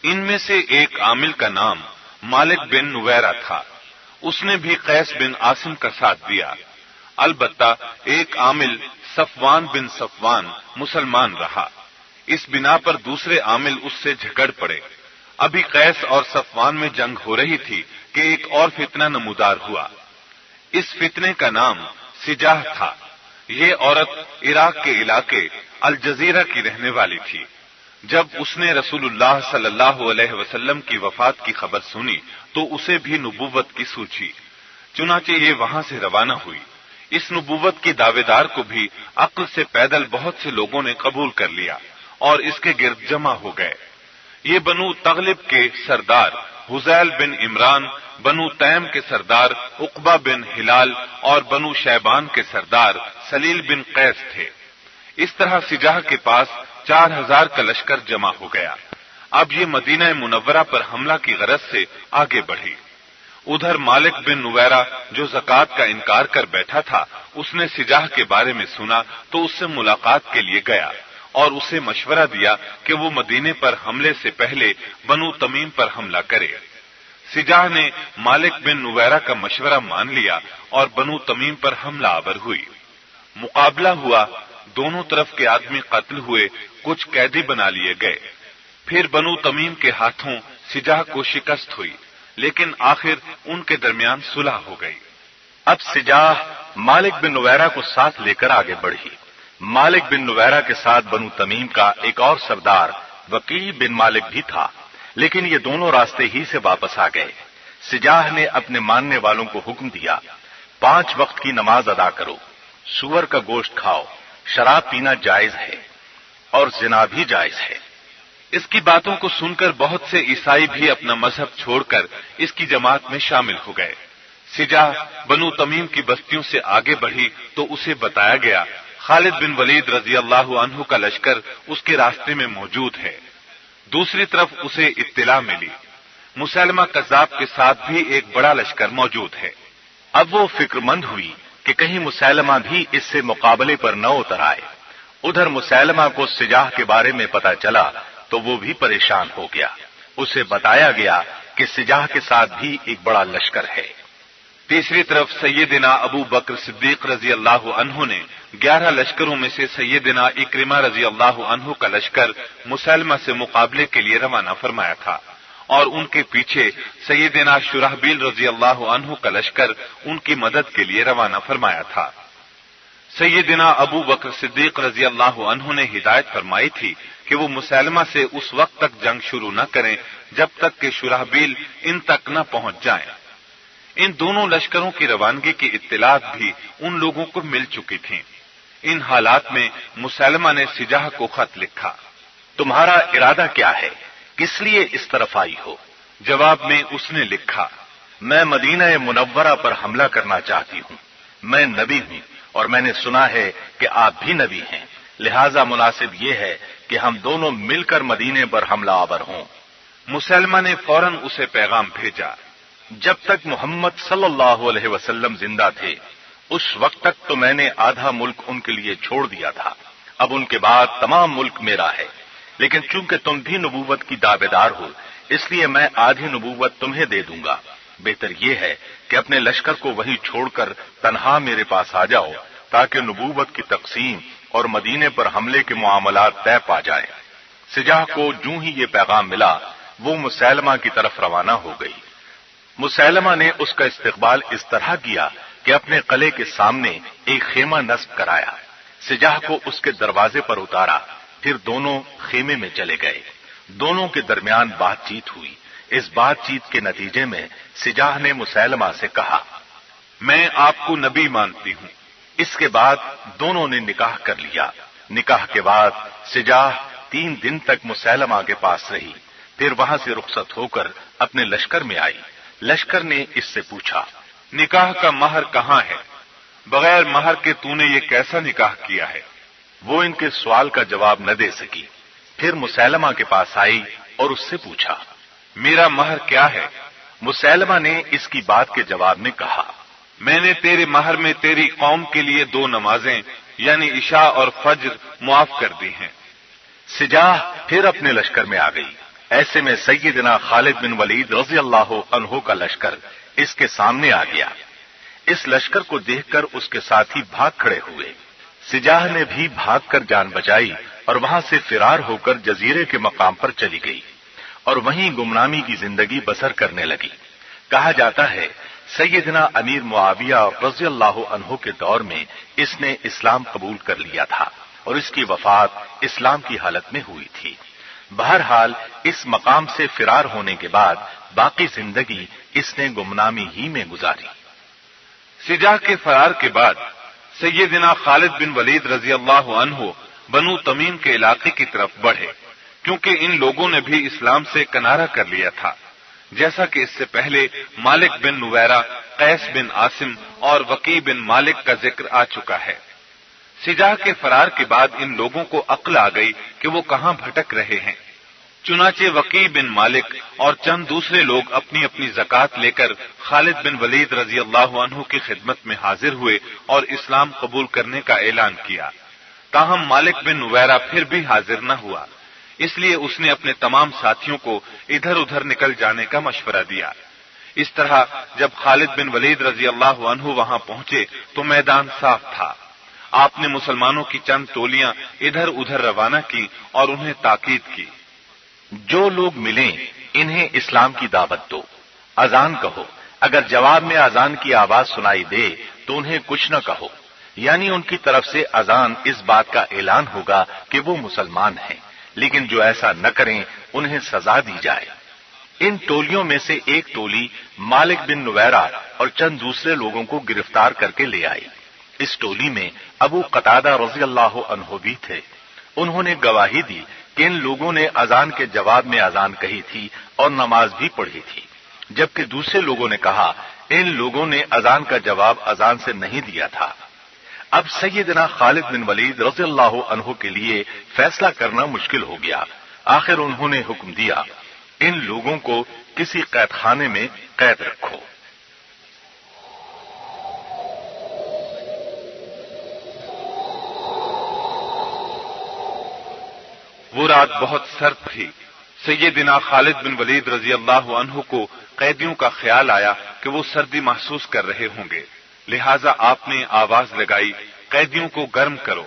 ان میں سے ایک عامل کا نام مالک بن نویرہ تھا، اس نے بھی قیس بن عاصم کا ساتھ دیا۔ البتہ ایک عامل صفوان بن صفوان مسلمان رہا، اس بنا پر دوسرے عامل اس سے جھگڑ پڑے۔ ابھی قیس اور صفوان میں جنگ ہو رہی تھی کہ ایک اور فتنہ نمودار ہوا۔ اس فتنے کا نام سجاہ تھا۔ یہ عورت عراق کے علاقے الجزیرہ کی رہنے والی تھی۔ جب اس نے رسول اللہ صلی اللہ علیہ وسلم کی وفات کی خبر سنی تو اسے بھی نبوت کی سوچی، چنانچہ یہ وہاں سے روانہ ہوئی۔ اس نبوت کی دعوے دار کو بھی عقل سے پیدل بہت سے لوگوں نے قبول کر لیا اور اس کے گرد جمع ہو گئے۔ یہ بنو تغلب کے سردار حذیل بن عمران، بنو تیم کے سردار عقبہ بن ہلال اور بنو شیبان کے سردار سلیل بن قیس تھے۔ اس طرح سجاہ کے پاس 4000 کا لشکر جمع ہو گیا۔ اب یہ مدینہ منورہ پر حملہ کی غرض سے آگے بڑھی۔ ادھر مالک بن نویرہ جو زکوٰۃ کا انکار کر بیٹھا تھا، اس نے سجاہ کے بارے میں سنا تو اس سے ملاقات کے لیے گیا اور اسے مشورہ دیا کہ وہ مدینے پر حملے سے پہلے بنو تمیم پر حملہ کرے۔ سجاہ نے مالک بن نویرہ کا مشورہ مان لیا اور بنو تمیم پر حملہ آور ہوئی۔ مقابلہ ہوا، دونوں طرف کے آدمی قتل ہوئے، کچھ قیدی بنا لیے گئے۔ پھر بنو تمیم کے ہاتھوں سجاہ کو شکست ہوئی، لیکن آخر ان کے درمیان صلح ہو گئی۔ اب سجاہ مالک بن نویرہ کو ساتھ لے کر آگے بڑھی۔ مالک بن نویرہ کے ساتھ بنو تمیم کا ایک اور سردار وقی بن مالک بھی تھا، لیکن یہ دونوں راستے ہی سے واپس آ گئے۔ سجاہ نے اپنے ماننے والوں کو حکم دیا، 5 وقت کی نماز ادا کرو، سور کا گوشت کھاؤ، شراب پینا جائز ہے اور زنا بھی جائز ہے۔ اس کی باتوں کو سن کر بہت سے عیسائی بھی اپنا مذہب چھوڑ کر اس کی جماعت میں شامل ہو گئے۔ سجاہ بنو تمیم کی بستیوں سے آگے بڑھی تو اسے بتایا گیا خالد بن ولید رضی اللہ عنہ کا لشکر اس کے راستے میں موجود ہے۔ دوسری طرف اسے اطلاع ملی مسیلمہ کذاب کے ساتھ بھی ایک بڑا لشکر موجود ہے۔ اب وہ فکر مند ہوئی کہ کہیں مسیلمہ بھی اس سے مقابلے پر نہ اتر آئے۔ ادھر مسیلمہ کو سجاہ کے بارے میں پتا چلا تو وہ بھی پریشان ہو گیا۔ اسے بتایا گیا کہ سجاہ کے ساتھ بھی ایک بڑا لشکر ہے۔ تیسری طرف سیدنا ابو بکر صدیق رضی اللہ عنہ نے 11 لشکروں میں سے سیدنا اکرمہ رضی اللہ عنہ کا لشکر مسیلمہ سے مقابلے کے لیے روانہ فرمایا تھا، اور ان کے پیچھے سیدنا شرحبیل رضی اللہ عنہ کا لشکر ان کی مدد کے لیے روانہ فرمایا تھا۔ سیدنا ابو بکر صدیق رضی اللہ عنہ نے ہدایت فرمائی تھی کہ وہ مسیلمہ سے اس وقت تک جنگ شروع نہ کریں جب تک کہ شرحبیل ان تک نہ پہنچ جائیں۔ ان دونوں لشکروں کی روانگی کی اطلاعات بھی ان لوگوں کو مل چکی تھیں۔ ان حالات میں مسیلمہ نے سجاہ کو خط لکھا، تمہارا ارادہ کیا ہے؟ کس لیے اس طرف آئی ہو؟ جواب میں اس نے لکھا، میں مدینہ منورہ پر حملہ کرنا چاہتی ہوں۔ میں نبی ہوں اور میں نے سنا ہے کہ آپ بھی نبی ہیں، لہذا مناسب یہ ہے کہ ہم دونوں مل کر مدینے پر حملہ آور ہوں۔ مسیلمہ نے فوراً اسے پیغام بھیجا، جب تک محمد صلی اللہ علیہ وسلم زندہ تھے اس وقت تک تو میں نے آدھا ملک ان کے لیے چھوڑ دیا تھا، اب ان کے بعد تمام ملک میرا ہے، لیکن چونکہ تم بھی نبوت کی دعویدار ہو اس لیے میں آدھی نبوت تمہیں دے دوں گا۔ بہتر یہ ہے کہ اپنے لشکر کو وہیں چھوڑ کر تنہا میرے پاس آ جاؤ تاکہ نبوت کی تقسیم اور مدینے پر حملے کے معاملات طے پا جائیں۔ سجاہ کو جوں ہی یہ پیغام ملا وہ مسیلمہ کی طرف روانہ ہو گئی۔ مسیلمہ نے اس کا استقبال اس طرح کیا کہ اپنے قلعے کے سامنے ایک خیمہ نصب کرایا، سجاہ کو اس کے دروازے پر اتارا، پھر دونوں خیمے میں چلے گئے۔ دونوں کے درمیان بات چیت ہوئی۔ اس بات چیت کے نتیجے میں سجاہ نے مسیلمہ سے کہا، میں آپ کو نبی مانتی ہوں۔ اس کے بعد دونوں نے نکاح کر لیا۔ نکاح کے بعد سجاہ 3 دن تک مسیلمہ کے پاس رہی، پھر وہاں سے رخصت ہو کر اپنے لشکر میں آئی۔ لشکر نے اس سے پوچھا، نکاح کا مہر کہاں ہے؟ بغیر مہر کے تو نے یہ کیسا نکاح کیا ہے؟ وہ ان کے سوال کا جواب نہ دے سکی۔ پھر مسیلمہ کے پاس آئی اور اس سے پوچھا، میرا مہر کیا ہے؟ مسیلمہ نے اس کی بات کے جواب میں کہا، میں نے تیرے مہر میں تیری قوم کے لیے 2 نمازیں یعنی عشاء اور فجر معاف کر دی ہیں۔ سجاہ پھر اپنے لشکر میں آ گئی۔ ایسے میں سیدنا خالد بن ولید رضی اللہ عنہ کا لشکر اس کے سامنے آ گیا۔ اس لشکر کو دیکھ کر اس کے ساتھی بھاگ کھڑے ہوئے۔ سجاہ نے بھی بھاگ کر جان بچائی اور وہاں سے فرار ہو کر جزیرے کے مقام پر چلی گئی اور وہیں گمنامی کی زندگی بسر کرنے لگی۔ کہا جاتا ہے سیدنا امیر معاویہ رضی اللہ عنہ کے دور میں اس نے اسلام قبول کر لیا تھا اور اس کی وفات اسلام کی حالت میں ہوئی تھی۔ بہرحال اس مقام سے فرار ہونے کے بعد باقی زندگی اس نے گمنامی ہی میں گزاری۔ سجاہ کے فرار کے بعد سیدنا خالد بن ولید رضی اللہ عنہ بنو تمیم کے علاقے کی طرف بڑھے، کیونکہ ان لوگوں نے بھی اسلام سے کنارہ کر لیا تھا، جیسا کہ اس سے پہلے مالک بن نویرہ، قیس بن عاصم اور وقی بن مالک کا ذکر آ چکا ہے۔ سجاہ کے فرار کے بعد ان لوگوں کو عقل آ گئی کہ وہ کہاں بھٹک رہے ہیں، چنانچہ وقی بن مالک اور چند دوسرے لوگ اپنی اپنی زکات لے کر خالد بن ولید رضی اللہ عنہ کی خدمت میں حاضر ہوئے اور اسلام قبول کرنے کا اعلان کیا۔ تاہم مالک بن نویرہ پھر بھی حاضر نہ ہوا، اس لیے اس نے اپنے تمام ساتھیوں کو ادھر ادھر نکل جانے کا مشورہ دیا۔ اس طرح جب خالد بن ولید رضی اللہ عنہ وہاں پہنچے تو میدان صاف تھا۔ آپ نے مسلمانوں کی چند ٹولیاں ادھر ادھر روانہ کی اور انہیں تاکید کی، جو لوگ ملیں انہیں اسلام کی دعوت دو، اذان کہو، اگر جواب میں اذان کی آواز سنائی دے تو انہیں کچھ نہ کہو، یعنی ان کی طرف سے اذان اس بات کا اعلان ہوگا کہ وہ مسلمان ہیں، لیکن جو ایسا نہ کریں انہیں سزا دی جائے۔ ان ٹولیوں میں سے ایک ٹولی مالک بن نویرہ اور چند دوسرے لوگوں کو گرفتار کر کے لے آئی۔ اس ٹولی میں ابو قتادہ رضی اللہ عنہ بھی تھے۔ انہوں نے گواہی دی کہ ان لوگوں نے اذان کے جواب میں اذان کہی تھی اور نماز بھی پڑھی تھی، جبکہ دوسرے لوگوں نے کہا ان لوگوں نے اذان کا جواب اذان سے نہیں دیا تھا۔ اب سیدنا خالد بن ولید رضی اللہ عنہ کے لیے فیصلہ کرنا مشکل ہو گیا۔ آخر انہوں نے حکم دیا ان لوگوں کو کسی قید خانے میں قید رکھو۔ وہ رات بہت سرد تھی۔ سیدنا خالد بن ولید رضی اللہ عنہ کو قیدیوں کا خیال آیا کہ وہ سردی محسوس کر رہے ہوں گے، لہذا آپ نے آواز لگائی قیدیوں کو گرم کرو۔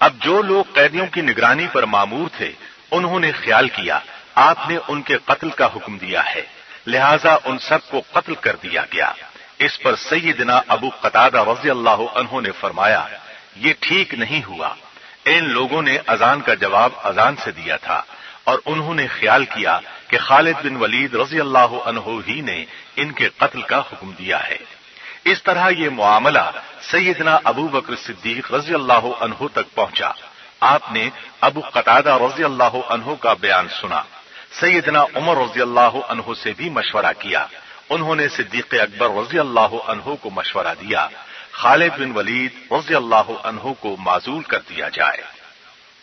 اب جو لوگ قیدیوں کی نگرانی پر مامور تھے انہوں نے خیال کیا آپ نے ان کے قتل کا حکم دیا ہے، لہذا ان سب کو قتل کر دیا گیا۔ اس پر سیدنا ابو قتادہ رضی اللہ عنہ نے فرمایا یہ ٹھیک نہیں ہوا، ان لوگوں نے اذان کا جواب اذان سے دیا تھا اور انہوں نے خیال کیا کہ خالد بن ولید رضی اللہ عنہ ہی نے ان کے قتل کا حکم دیا ہے۔ اس طرح یہ معاملہ سیدنا ابو بکر صدیق رضی اللہ عنہ تک پہنچا۔ آپ نے ابو قتادہ رضی اللہ عنہ کا بیان سنا، سیدنا عمر رضی اللہ عنہ سے بھی مشورہ کیا، انہوں نے صدیق اکبر رضی اللہ عنہ کو مشورہ دیا خالد بن ولید رضی اللہ عنہ کو معزول کر دیا جائے۔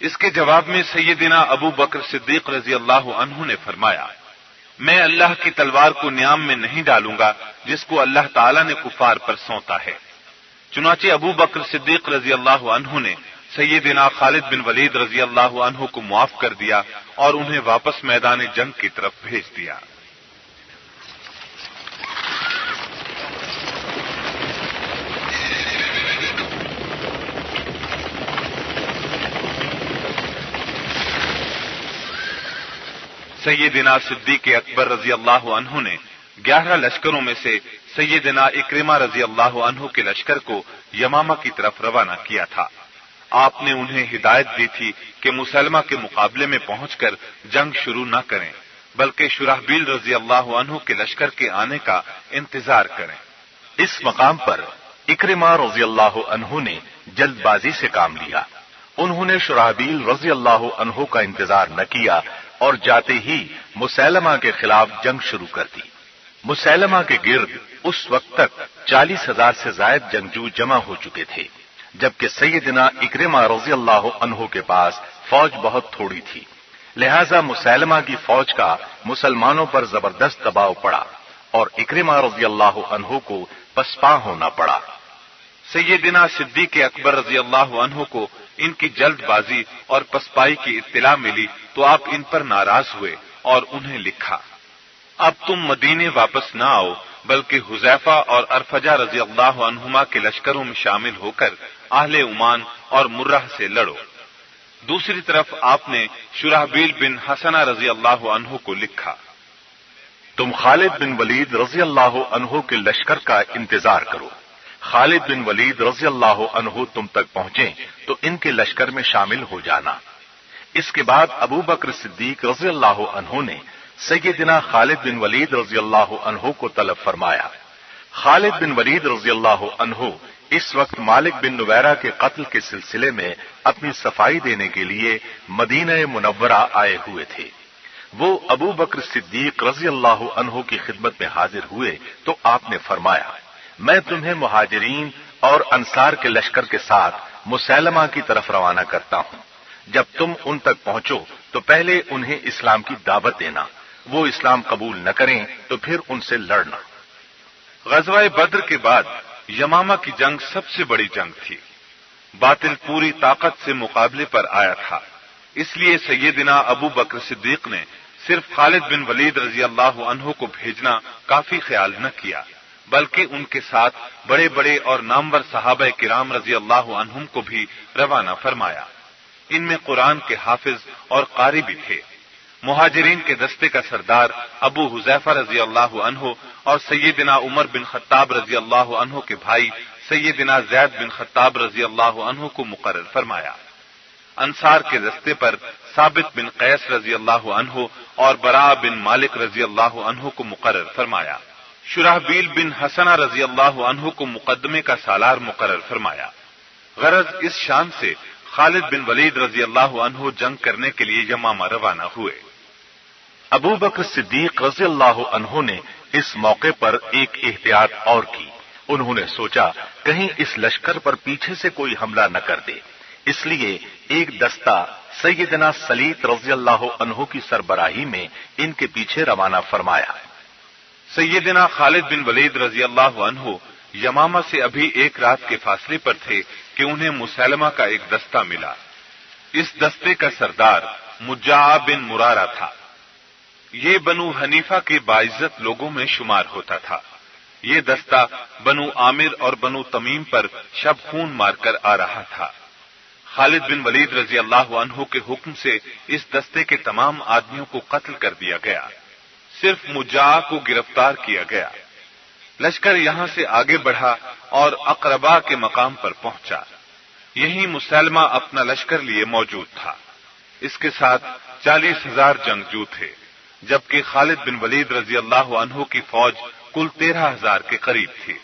اس کے جواب میں سیدنا ابو بکر صدیق رضی اللہ عنہ نے فرمایا میں اللہ کی تلوار کو نیام میں نہیں ڈالوں گا جس کو اللہ تعالیٰ نے کفار پر سونتا ہے۔ چنانچہ ابو بکر صدیق رضی اللہ عنہ نے سیدنا خالد بن ولید رضی اللہ عنہ کو معاف کر دیا اور انہیں واپس میدان جنگ کی طرف بھیج دیا۔ سیدنا صدیق اکبر رضی اللہ عنہ نے 11 لشکروں میں سے سیدنا اکرمہ رضی اللہ عنہ کے لشکر کو یمامہ کی طرف روانہ کیا تھا۔ آپ نے انہیں ہدایت دی تھی کہ مسلمہ کے مقابلے میں پہنچ کر جنگ شروع نہ کریں بلکہ شرحبیل رضی اللہ عنہ کے لشکر کے آنے کا انتظار کریں۔ اس مقام پر اکرمہ رضی اللہ عنہ نے جلد بازی سے کام لیا۔ انہوں نے شرحبیل رضی اللہ عنہ کا انتظار نہ کیا اور جاتے ہی مسیلمہ کے خلاف جنگ شروع کر دی۔ مسیلمہ کے گرد اس وقت تک 40,000 سے زائد جنگجو جمع ہو چکے تھے، جبکہ سیدنا اکرمہ رضی اللہ عنہ کے پاس فوج بہت تھوڑی تھی، لہذا مسیلمہ کی فوج کا مسلمانوں پر زبردست دباؤ پڑا اور اکرمہ رضی اللہ عنہ کو پسپاں ہونا پڑا۔ سیدنا صدیق اکبر رضی اللہ عنہ کو ان کی جلد بازی اور پسپائی کی اطلاع ملی تو آپ ان پر ناراض ہوئے اور انہیں لکھا اب تم مدینے واپس نہ آؤ بلکہ حذیفہ اور ارفجہ رضی اللہ عنہما کے لشکروں میں شامل ہو کر اہل عمان اور مرہ سے لڑو۔ دوسری طرف آپ نے شرحبیل بن حسنہ رضی اللہ عنہ کو لکھا تم خالد بن ولید رضی اللہ عنہ کے لشکر کا انتظار کرو، خالد بن ولید رضی اللہ عنہ تم تک پہنچیں تو ان کے لشکر میں شامل ہو جانا۔ اس کے بعد ابو بکر صدیق رضی اللہ عنہ نے سیدنا خالد بن ولید رضی اللہ عنہ کو طلب فرمایا۔ خالد بن ولید رضی اللہ عنہ اس وقت مالک بن نویرہ کے قتل کے سلسلے میں اپنی صفائی دینے کے لیے مدینہ منورہ آئے ہوئے تھے۔ وہ ابو بکر صدیق رضی اللہ عنہ کی خدمت میں حاضر ہوئے تو آپ نے فرمایا میں تمہیں مہاجرین اور انصار کے لشکر کے ساتھ مسیلمہ کی طرف روانہ کرتا ہوں۔ جب تم ان تک پہنچو تو پہلے انہیں اسلام کی دعوت دینا، وہ اسلام قبول نہ کریں تو پھر ان سے لڑنا۔ غزوہ بدر کے بعد یمامہ کی جنگ سب سے بڑی جنگ تھی۔ باطل پوری طاقت سے مقابلے پر آیا تھا، اس لیے سیدنا ابو بکر صدیق نے صرف خالد بن ولید رضی اللہ عنہ کو بھیجنا کافی خیال نہ کیا بلکہ ان کے ساتھ بڑے بڑے اور نامور صحابہ کرام رضی اللہ عنہم کو بھی روانہ فرمایا۔ ان میں قرآن کے حافظ اور قاری بھی تھے۔ مہاجرین کے دستے کا سردار ابو حذیفہ رضی اللہ عنہ اور سیدنا عمر بن خطاب رضی اللہ عنہ کے بھائی سیدنا زید بن خطاب رضی اللہ عنہ کو مقرر فرمایا۔ انصار کے دستے پر ثابت بن قیس رضی اللہ عنہ اور براء بن مالک رضی اللہ عنہ کو مقرر فرمایا۔ شرحبیل بن حسنہ رضی اللہ عنہ کو مقدمے کا سالار مقرر فرمایا۔ غرض اس شان سے خالد بن ولید رضی اللہ عنہ جنگ کرنے کے لیے یمامہ روانہ ہوئے۔ ابو بکر صدیق رضی اللہ عنہ نے اس موقع پر ایک احتیاط اور کی۔ انہوں نے سوچا کہیں اس لشکر پر پیچھے سے کوئی حملہ نہ کر دے، اس لیے ایک دستہ سیدنا سلیط رضی اللہ عنہ کی سربراہی میں ان کے پیچھے روانہ فرمایا۔ سیدنا خالد بن ولید رضی اللہ عنہ یمامہ سے ابھی ایک رات کے فاصلے پر تھے کہ انہیں مسیلمہ کا ایک دستہ ملا۔ اس دستے کا سردار مجاع بن مرارہ تھا۔ یہ بنو حنیفہ کے باعزت لوگوں میں شمار ہوتا تھا۔ یہ دستہ بنو عامر اور بنو تمیم پر شب خون مار کر آ رہا تھا۔ خالد بن ولید رضی اللہ عنہ کے حکم سے اس دستے کے تمام آدمیوں کو قتل کر دیا گیا، صرف مجاع کو گرفتار کیا گیا۔ لشکر یہاں سے آگے بڑھا اور اقربا کے مقام پر پہنچا۔ یہیں مسیلمہ اپنا لشکر لیے موجود تھا۔ اس کے ساتھ 40,000 جنگجو تھے، جبکہ خالد بن ولید رضی اللہ عنہ کی فوج کل 13,000 کے قریب تھی۔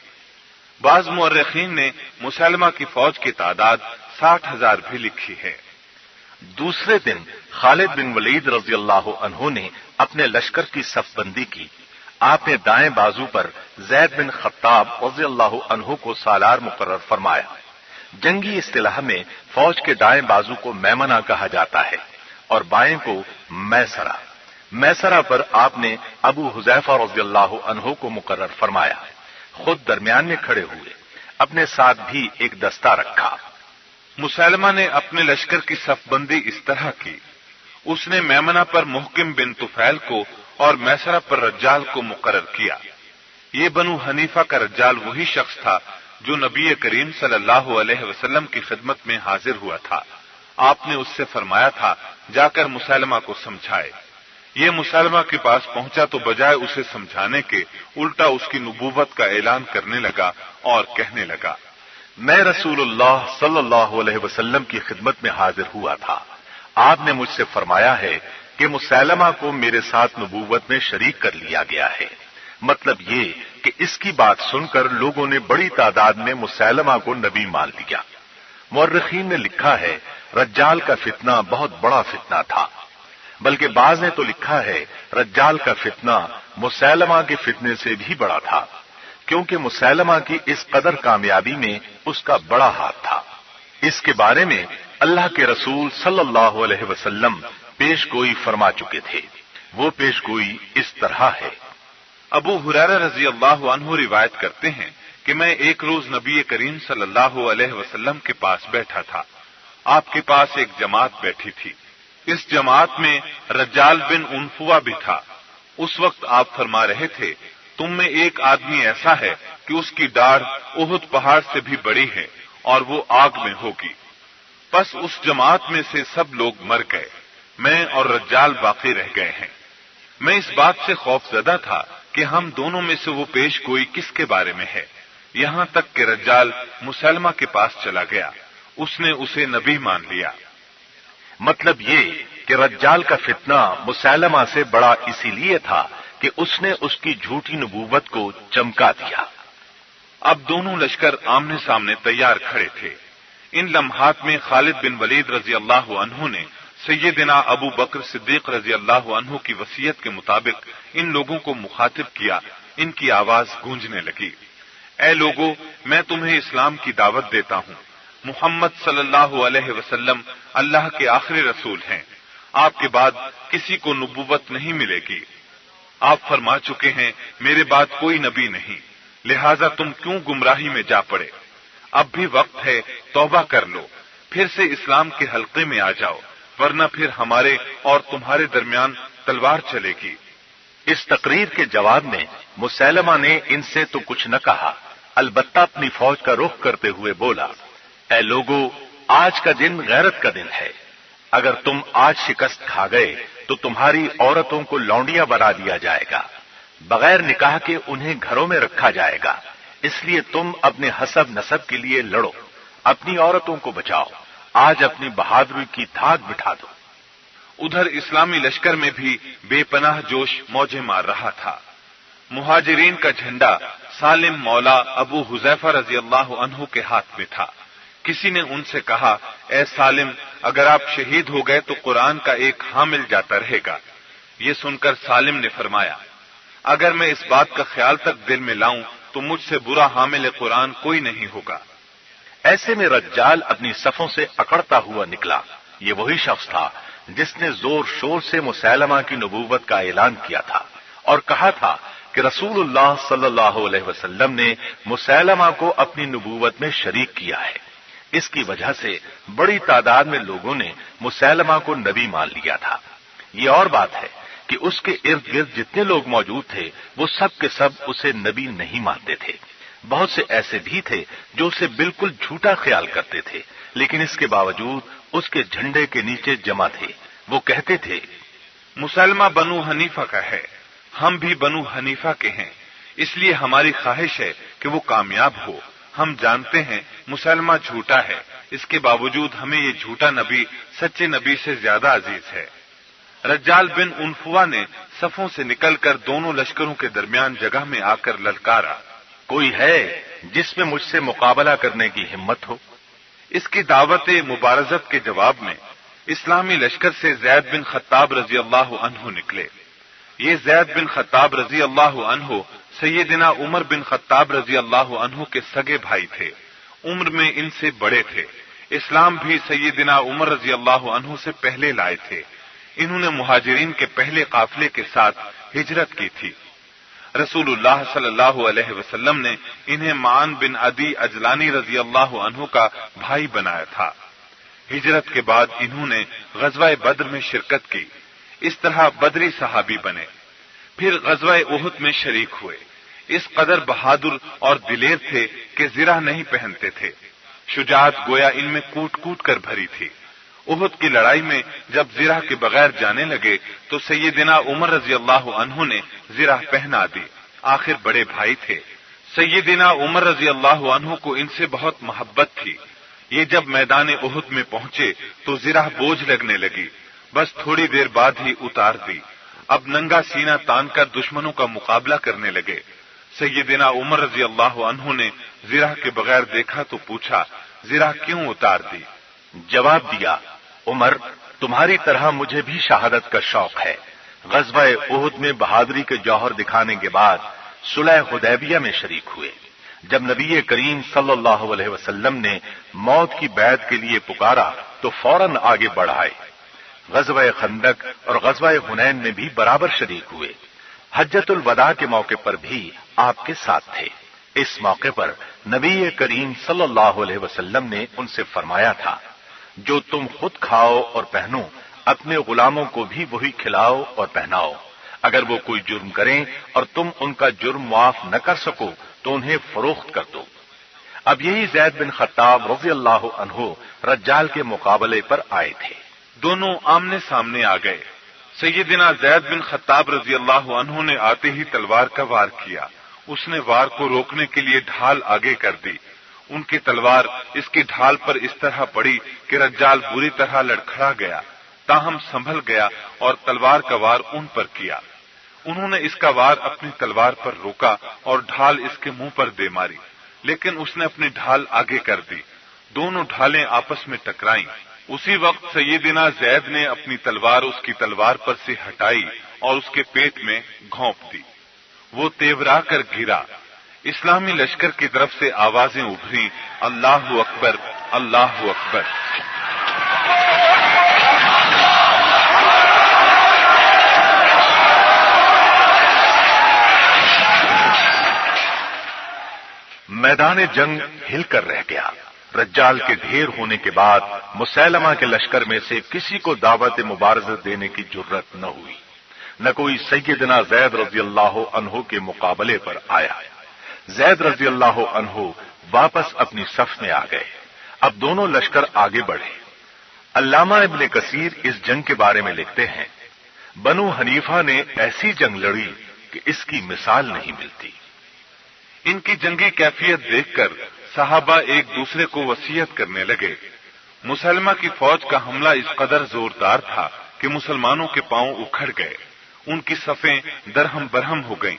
بعض مورخین نے مسیلمہ کی فوج کی تعداد 60,000 بھی لکھی ہے۔ دوسرے دن خالد بن ولید رضی اللہ عنہ نے اپنے لشکر کی صف بندی کی۔ آپ نے دائیں بازو پر زید بن خطاب رضی اللہ عنہ کو سالار مقرر فرمایا۔ جنگی اصطلاح میں فوج کے دائیں بازو کو میمنہ کہا جاتا ہے اور بائیں کو میسرہ۔ میسرہ پر آپ نے ابو حذیفہ رضی اللہ عنہ کو مقرر فرمایا۔ خود درمیان میں کھڑے ہوئے، اپنے ساتھ بھی ایک دستہ رکھا۔ مسیلمہ نے اپنے لشکر کی صف بندی اس طرح کی، اس نے میمنہ پر محکم بن طفیل کو اور میسرہ پر رجال کو مقرر کیا۔ یہ بنو حنیفہ کا رجال وہی شخص تھا جو نبی کریم صلی اللہ علیہ وسلم کی خدمت میں حاضر ہوا تھا۔ آپ نے اس سے فرمایا تھا جا کر مسیلمہ کو سمجھائے۔ یہ مسیلمہ کے پاس پہنچا تو بجائے اسے سمجھانے کے الٹا اس کی نبوت کا اعلان کرنے لگا اور کہنے لگا، میں رسول اللہ صلی اللہ علیہ وسلم کی خدمت میں حاضر ہوا تھا۔ آپ نے مجھ سے فرمایا ہے کہ مسیلمہ کو میرے ساتھ نبوت میں شریک کر لیا گیا ہے۔ مطلب یہ کہ اس کی بات سن کر لوگوں نے بڑی تعداد میں مسیلمہ کو نبی مان لیا۔ مورخین نے لکھا ہے رجال کا فتنہ بہت بڑا فتنہ تھا، بلکہ بعض نے تو لکھا ہے رجال کا فتنہ مسیلمہ کے فتنے سے بھی بڑا تھا، کیونکہ مسیلمہ کی اس قدر کامیابی میں اس کا بڑا ہاتھ تھا۔ اس کے بارے میں اللہ کے رسول صلی اللہ علیہ وسلم پیش گوئی فرما چکے تھے۔ وہ پیش گوئی اس طرح ہے۔ ابو ہریرہ رضی اللہ عنہ روایت کرتے ہیں کہ میں ایک روز نبی کریم صلی اللہ علیہ وسلم کے پاس بیٹھا تھا۔ آپ کے پاس ایک جماعت بیٹھی تھی۔ اس جماعت میں رجال بن انفوا بھی تھا۔ اس وقت آپ فرما رہے تھے، تم میں ایک آدمی ایسا ہے کہ اس کی ڈاڑھ احد پہاڑ سے بھی بڑی ہے اور وہ آگ میں ہوگی۔ پس اس جماعت میں سے سب لوگ مر گئے، میں اور رجال باقی رہ گئے ہیں۔ میں اس بات سے خوف زدہ تھا کہ ہم دونوں میں سے وہ پیش گوئی کس کے بارے میں ہے، یہاں تک کہ رجال مسیلمہ کے پاس چلا گیا، اس نے اسے نبی مان لیا۔ مطلب یہ کہ رجال کا فتنہ مسیلمہ سے بڑا اسی لیے تھا کہ اس نے اس کی جھوٹی نبوت کو چمکا دیا۔ اب دونوں لشکر آمنے سامنے تیار کھڑے تھے۔ ان لمحات میں خالد بن ولید رضی اللہ عنہ نے سیدنا ابو بکر صدیق رضی اللہ عنہ کی وصیت کے مطابق ان لوگوں کو مخاطب کیا۔ ان کی آواز گونجنے لگی، اے لوگو، میں تمہیں اسلام کی دعوت دیتا ہوں۔ محمد صلی اللہ علیہ وسلم اللہ کے آخری رسول ہیں، آپ کے بعد کسی کو نبوت نہیں ملے گی۔ آپ فرما چکے ہیں میرے بعد کوئی نبی نہیں، لہذا تم کیوں گمراہی میں جا پڑے؟ اب بھی وقت ہے، توبہ کر لو، پھر سے اسلام کے حلقے میں آ جاؤ، ورنہ پھر ہمارے اور تمہارے درمیان تلوار چلے گی۔ اس تقریر کے جواب میں مسیلمہ نے ان سے تو کچھ نہ کہا، البتہ اپنی فوج کا رخ کرتے ہوئے بولا، اے لوگو، آج کا دن غیرت کا دن ہے۔ اگر تم آج شکست کھا گئے تو تمہاری عورتوں کو لونڈیاں بنا دیا جائے گا، بغیر نکاح کے انہیں گھروں میں رکھا جائے گا، اس لیے تم اپنے حسب نسب کے لیے لڑو، اپنی عورتوں کو بچاؤ، آج اپنی بہادری کی دھاک بٹھا دو۔ ادھر اسلامی لشکر میں بھی بے پناہ جوش موجیں مار رہا تھا۔ مہاجرین کا جھنڈا سالم مولا ابو حذیفہ رضی اللہ عنہ کے ہاتھ میں تھا۔ کسی نے ان سے کہا، اے سالم، اگر آپ شہید ہو گئے تو قرآن کا ایک حامل جاتا رہے گا۔ یہ سن کر سالم نے فرمایا، اگر میں اس بات کا خیال تک دل میں لاؤں تو مجھ سے برا حامل قرآن کوئی نہیں ہوگا۔ ایسے میں رجال اپنی صفوں سے اکڑتا ہوا نکلا۔ یہ وہی شخص تھا جس نے زور شور سے مسیلمہ کی نبوت کا اعلان کیا تھا اور کہا تھا کہ رسول اللہ صلی اللہ علیہ وسلم نے مسیلمہ کو اپنی نبوت میں شریک کیا ہے۔ اس کی وجہ سے بڑی تعداد میں لوگوں نے مسیلمہ کو نبی مان لیا تھا۔ یہ اور بات ہے کہ اس کے ارد گرد جتنے لوگ موجود تھے وہ سب کے سب اسے نبی نہیں مانتے تھے۔ بہت سے ایسے بھی تھے جو اسے بالکل جھوٹا خیال کرتے تھے، لیکن اس کے باوجود اس کے جھنڈے کے نیچے جمع تھے۔ وہ کہتے تھے، مسلمہ بنو حنیفہ کا ہے، ہم بھی بنو حنیفہ کے ہیں، اس لیے ہماری خواہش ہے کہ وہ کامیاب ہو۔ ہم جانتے ہیں مسلمہ جھوٹا ہے، اس کے باوجود ہمیں یہ جھوٹا نبی سچے نبی سے زیادہ عزیز ہے۔ رجال بن انفوا نے صفوں سے نکل کر دونوں لشکروں کے درمیان جگہ میں آ کر للکارا، کوئی ہے جس میں مجھ سے مقابلہ کرنے کی ہمت ہو؟ اس کی دعوت مبارزت کے جواب میں اسلامی لشکر سے زید بن خطاب رضی اللہ عنہ نکلے۔ یہ زید بن خطاب رضی اللہ عنہ سیدنا عمر بن خطاب رضی اللہ عنہ کے سگے بھائی تھے، عمر میں ان سے بڑے تھے۔ اسلام بھی سیدنا عمر رضی اللہ عنہ سے پہلے لائے تھے۔ انہوں نے مہاجرین کے پہلے قافلے کے ساتھ ہجرت کی تھی۔ رسول اللہ صلی اللہ علیہ وسلم نے انہیں معن بن عدی اجلانی رضی اللہ عنہ کا بھائی بنایا تھا۔ ہجرت کے بعد انہوں نے غزوہ بدر میں شرکت کی، اس طرح بدری صحابی بنے۔ پھر غزوہ احد میں شریک ہوئے۔ اس قدر بہادر اور دلیر تھے کہ زرہ نہیں پہنتے تھے۔ شجاعت گویا ان میں کوٹ کوٹ کر بھری تھی۔ احد کی لڑائی میں جب زرہ کے بغیر جانے لگے تو سیدنا عمر رضی اللہ عنہ نے زرہ پہنا دی۔ آخر بڑے بھائی تھے۔ سیدنا عمر رضی اللہ عنہ کو ان سے بہت محبت تھی۔ یہ جب میدان احد میں پہنچے تو زرہ بوجھ لگنے لگی، بس تھوڑی دیر بعد ہی اتار دی۔ اب ننگا سینہ تان کر دشمنوں کا مقابلہ کرنے لگے۔ سیدنا عمر رضی اللہ عنہ نے زرہ کے بغیر دیکھا تو پوچھا، زرہ کیوں اتار دی؟ جواب دیا، عمر، تمہاری طرح مجھے بھی شہادت کا شوق ہے۔ غزوہ احد میں بہادری کے جوہر دکھانے کے بعد صلح حدیبیہ میں شریک ہوئے۔ جب نبی کریم صلی اللہ علیہ وسلم نے موت کی بیعت کے لیے پکارا تو فوراً آگے بڑھائے۔ غزوہ خندق اور غزوہ حنین میں بھی برابر شریک ہوئے۔ حجۃ الوداع کے موقع پر بھی آپ کے ساتھ تھے۔ اس موقع پر نبی کریم صلی اللہ علیہ وسلم نے ان سے فرمایا تھا، جو تم خود کھاؤ اور پہنو، اپنے غلاموں کو بھی وہی کھلاؤ اور پہناؤ۔ اگر وہ کوئی جرم کریں اور تم ان کا جرم معاف نہ کر سکو تو انہیں فروخت کر دو۔ اب یہی زید بن خطاب رضی اللہ عنہ رجال کے مقابلے پر آئے تھے۔ دونوں آمنے سامنے آ گئے۔ سیدنا زید بن خطاب رضی اللہ عنہ نے آتے ہی تلوار کا وار کیا۔ اس نے وار کو روکنے کے لیے ڈھال آگے کر دی۔ ان کی تلوار اس کی ڈھال پر اس طرح پڑی کہ رجال بری طرح لڑکھڑا گیا، تاہم سنبھل گیا اور تلوار کا وار ان پر کیا۔ انہوں نے اس کا وار اپنی تلوار پر روکا اور ڈھال اس کے منہ پر دے ماری، لیکن اس نے اپنی ڈھال آگے کر دی۔ دونوں ڈھالیں آپس میں ٹکرائیں۔ اسی وقت سیدنا زید نے اپنی تلوار اس کی تلوار پر سے ہٹائی اور اس کے پیٹ میں گھونپ دی۔ وہ تیورا کر گرا۔ اسلامی لشکر کی طرف سے آوازیں ابھریں، اللہ اکبر، اللہ اکبر۔ میدان جنگ ہل کر رہ گیا۔ رجال کے ڈھیر ہونے کے بعد مسیلمہ کے لشکر میں سے کسی کو دعوت مبارزت دینے کی جرت نہ ہوئی، نہ کوئی سیدنا زید رضی اللہ عنہ کے مقابلے پر آیا۔ زید رضی اللہ عنہ واپس اپنی صف میں آ گئے۔ اب دونوں لشکر آگے بڑھے۔ علامہ ابن کثیر اس جنگ کے بارے میں لکھتے ہیں، بنو حنیفہ نے ایسی جنگ لڑی کہ اس کی مثال نہیں ملتی۔ ان کی جنگی کیفیت دیکھ کر صحابہ ایک دوسرے کو وصیت کرنے لگے۔ مسلمہ کی فوج کا حملہ اس قدر زوردار تھا کہ مسلمانوں کے پاؤں اکھڑ گئے، ان کی صفیں درہم برہم ہو گئیں۔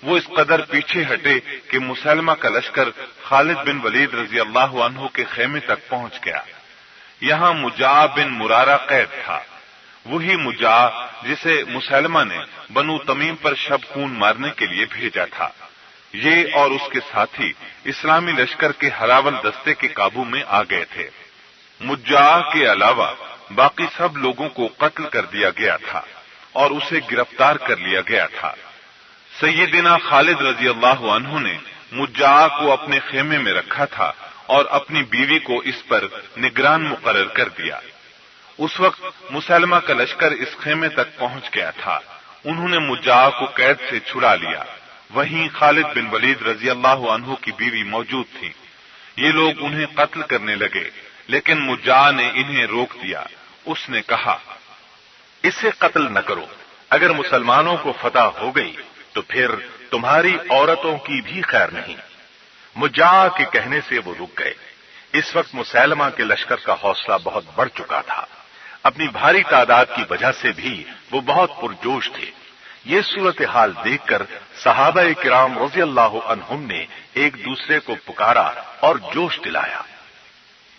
وہ اس قدر پیچھے ہٹے کہ مسلمہ کا لشکر خالد بن ولید رضی اللہ عنہ کے خیمے تک پہنچ گیا۔ یہاں مجاع بن مرارہ قید تھا، وہی مجاع جسے مسلمہ نے بنو تمیم پر شب خون مارنے کے لیے بھیجا تھا۔ یہ اور اس کے ساتھی اسلامی لشکر کے ہراول دستے کے قابو میں آ گئے تھے۔ مجاع کے علاوہ باقی سب لوگوں کو قتل کر دیا گیا تھا اور اسے گرفتار کر لیا گیا تھا۔ سیدنا خالد رضی اللہ عنہ نے مجاع کو اپنے خیمے میں رکھا تھا اور اپنی بیوی کو اس پر نگران مقرر کر دیا۔ اس وقت مسلمہ کا لشکر اس خیمے تک پہنچ گیا تھا، انہوں نے مجاع کو قید سے چھڑا لیا۔ وہیں خالد بن ولید رضی اللہ عنہ کی بیوی موجود تھی۔ یہ لوگ انہیں قتل کرنے لگے، لیکن مجاع نے انہیں روک دیا۔ اس نے کہا، اسے قتل نہ کرو، اگر مسلمانوں کو فتح ہو گئی تو پھر تمہاری عورتوں کی بھی خیر نہیں۔ مجاع کے کہنے سے وہ رک گئے۔ اس وقت مسلمہ کے لشکر کا حوصلہ بہت بڑھ چکا تھا، اپنی بھاری تعداد کی وجہ سے بھی وہ بہت پرجوش تھے۔ یہ صورتحال دیکھ کر صحابہ کرام رضی اللہ عنہم نے ایک دوسرے کو پکارا اور جوش دلایا۔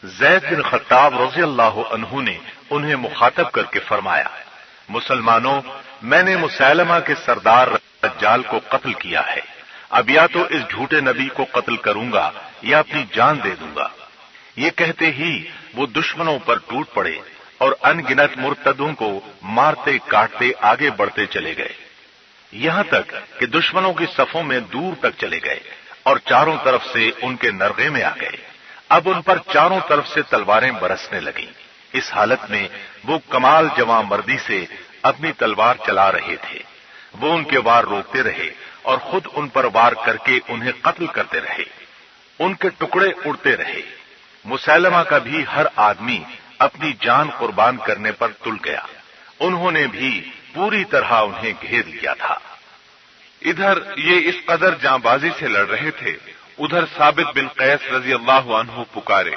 زید بن خطاب رضی اللہ عنہ نے انہیں مخاطب کر کے فرمایا، مسلمانوں، میں نے مسلمہ کے سردار دجال کو قتل کیا ہے، اب یا تو اس جھوٹے نبی کو قتل کروں گا یا اپنی جان دے دوں گا۔ یہ کہتے ہی وہ دشمنوں پر ٹوٹ پڑے اور ان گنت مرتدوں کو مارتے کاٹتے آگے بڑھتے چلے گئے، یہاں تک کہ دشمنوں کی صفوں میں دور تک چلے گئے اور چاروں طرف سے ان کے نرغے میں آ گئے۔ اب ان پر چاروں طرف سے تلواریں برسنے لگیں۔ اس حالت میں وہ کمال جواں مردی سے اپنی تلوار چلا رہے تھے۔ وہ ان کے وار روکتے رہے اور خود ان پر وار کر کے انہیں قتل کرتے رہے۔ ان کے ٹکڑے اڑتے رہے۔ مسلمہ کا بھی ہر آدمی اپنی جان قربان کرنے پر تل گیا۔ انہوں نے بھی پوری طرح انہیں گھیر لیا تھا۔ ادھر یہ اس قدر جاں بازی سے لڑ رہے تھے، ادھر ثابت بن قیس رضی اللہ عنہ پکارے،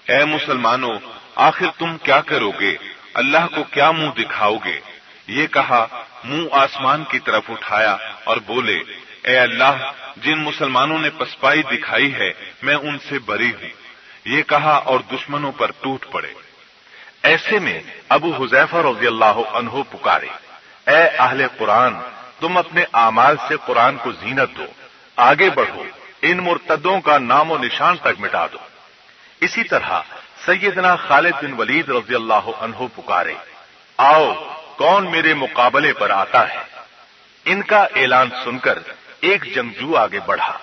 اے مسلمانوں، آخر تم کیا کرو گے؟ اللہ کو کیا منہ دکھاؤ گے؟ یہ کہا، منہ آسمان کی طرف اٹھایا اور بولے، اے اللہ، جن مسلمانوں نے پسپائی دکھائی ہے میں ان سے بری ہوں۔ یہ کہا اور دشمنوں پر ٹوٹ پڑے۔ ایسے میں ابو حذیفہ رضی اللہ عنہ پکارے، اے اہل قرآن، تم اپنے اعمال سے قرآن کو زینت دو، آگے بڑھو، ان مرتدوں کا نام و نشان تک مٹا دو۔ اسی طرح سیدنا خالد بن ولید رضی اللہ عنہ پکارے، آؤ، کون میرے مقابلے پر آتا ہے؟ ان کا اعلان سن کر ایک جنگجو آگے بڑھا۔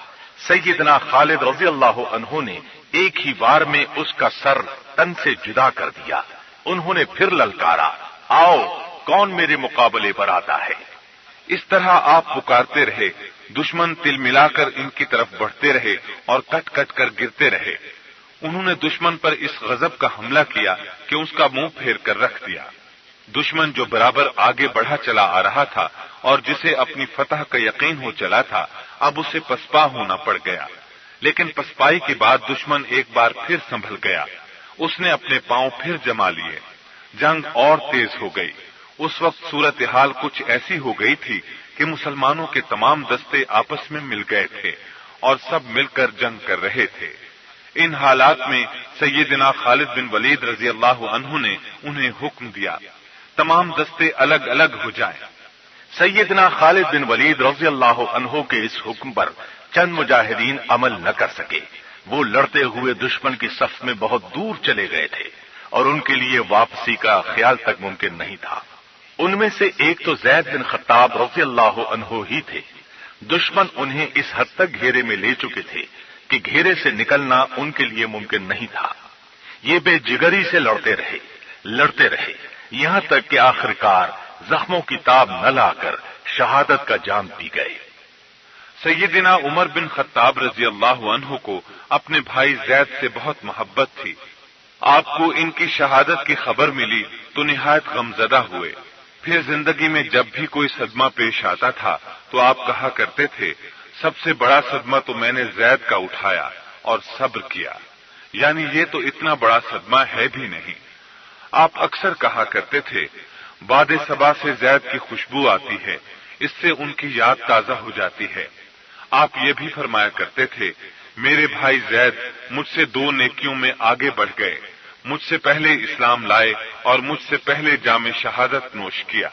سیدنا خالد رضی اللہ عنہ نے ایک ہی وار میں اس کا سر تن سے جدا کر دیا۔ انہوں نے پھر للکارا، آؤ، کون میرے مقابلے پر آتا ہے؟ اس طرح آپ پکارتے رہے، دشمن تل ملا کر ان کی طرف بڑھتے رہے اور کٹ کٹ کر گرتے رہے۔ انہوں نے دشمن پر اس غضب کا حملہ کیا کہ اس کا منہ پھیر کر رکھ دیا۔ دشمن جو برابر آگے بڑھا چلا آ رہا تھا اور جسے اپنی فتح کا یقین ہو چلا تھا، اب اسے پسپا ہونا پڑ گیا۔ لیکن پسپائی کے بعد دشمن ایک بار پھر سنبھل گیا، اس نے اپنے پاؤں پھر جما لیے، جنگ اور تیز ہو گئی۔ اس وقت صورتحال کچھ ایسی ہو گئی تھی کہ مسلمانوں کے تمام دستے آپس میں مل گئے تھے اور سب مل کر جنگ کر رہے تھے۔ ان حالات میں سیدنا خالد بن ولید رضی اللہ عنہ نے انہیں حکم دیا، تمام دستے الگ الگ ہو جائیں۔ سیدنا خالد بن ولید رضی اللہ عنہ کے اس حکم پر چند مجاہدین عمل نہ کر سکے۔ وہ لڑتے ہوئے دشمن کی صف میں بہت دور چلے گئے تھے اور ان کے لیے واپسی کا خیال تک ممکن نہیں تھا۔ ان میں سے ایک تو زید بن خطاب رضی اللہ عنہ ہی تھے۔ دشمن انہیں اس حد تک گھیرے میں لے چکے تھے کہ گھیرے سے نکلنا ان کے لیے ممکن نہیں تھا۔ یہ بے جگری سے لڑتے رہے یہاں تک کہ آخرکار زخموں کی تاب نہ لا کر شہادت کا جام پی گئے۔ سیدنا عمر بن خطاب رضی اللہ عنہ کو اپنے بھائی زید سے بہت محبت تھی۔ آپ کو ان کی شہادت کی خبر ملی تو نہایت غمزدہ ہوئے۔ پھر زندگی میں جب بھی کوئی صدمہ پیش آتا تھا تو آپ کہا کرتے تھے، سب سے بڑا صدمہ تو میں نے زید کا اٹھایا اور صبر کیا، یعنی یہ تو اتنا بڑا صدمہ ہے بھی نہیں۔ آپ اکثر کہا کرتے تھے، باد صبا سے زید کی خوشبو آتی ہے، اس سے ان کی یاد تازہ ہو جاتی ہے۔ آپ یہ بھی فرمایا کرتے تھے، میرے بھائی زید مجھ سے 2 نیکیوں میں آگے بڑھ گئے، مجھ سے پہلے اسلام لائے اور مجھ سے پہلے جام شہادت نوش کیا۔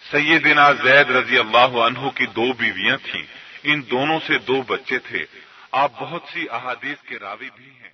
سیدنا زید رضی اللہ عنہ کی 2 بیویاں تھیں، ان دونوں سے 2 بچے تھے۔ آپ بہت سی احادیث کے راوی بھی ہیں۔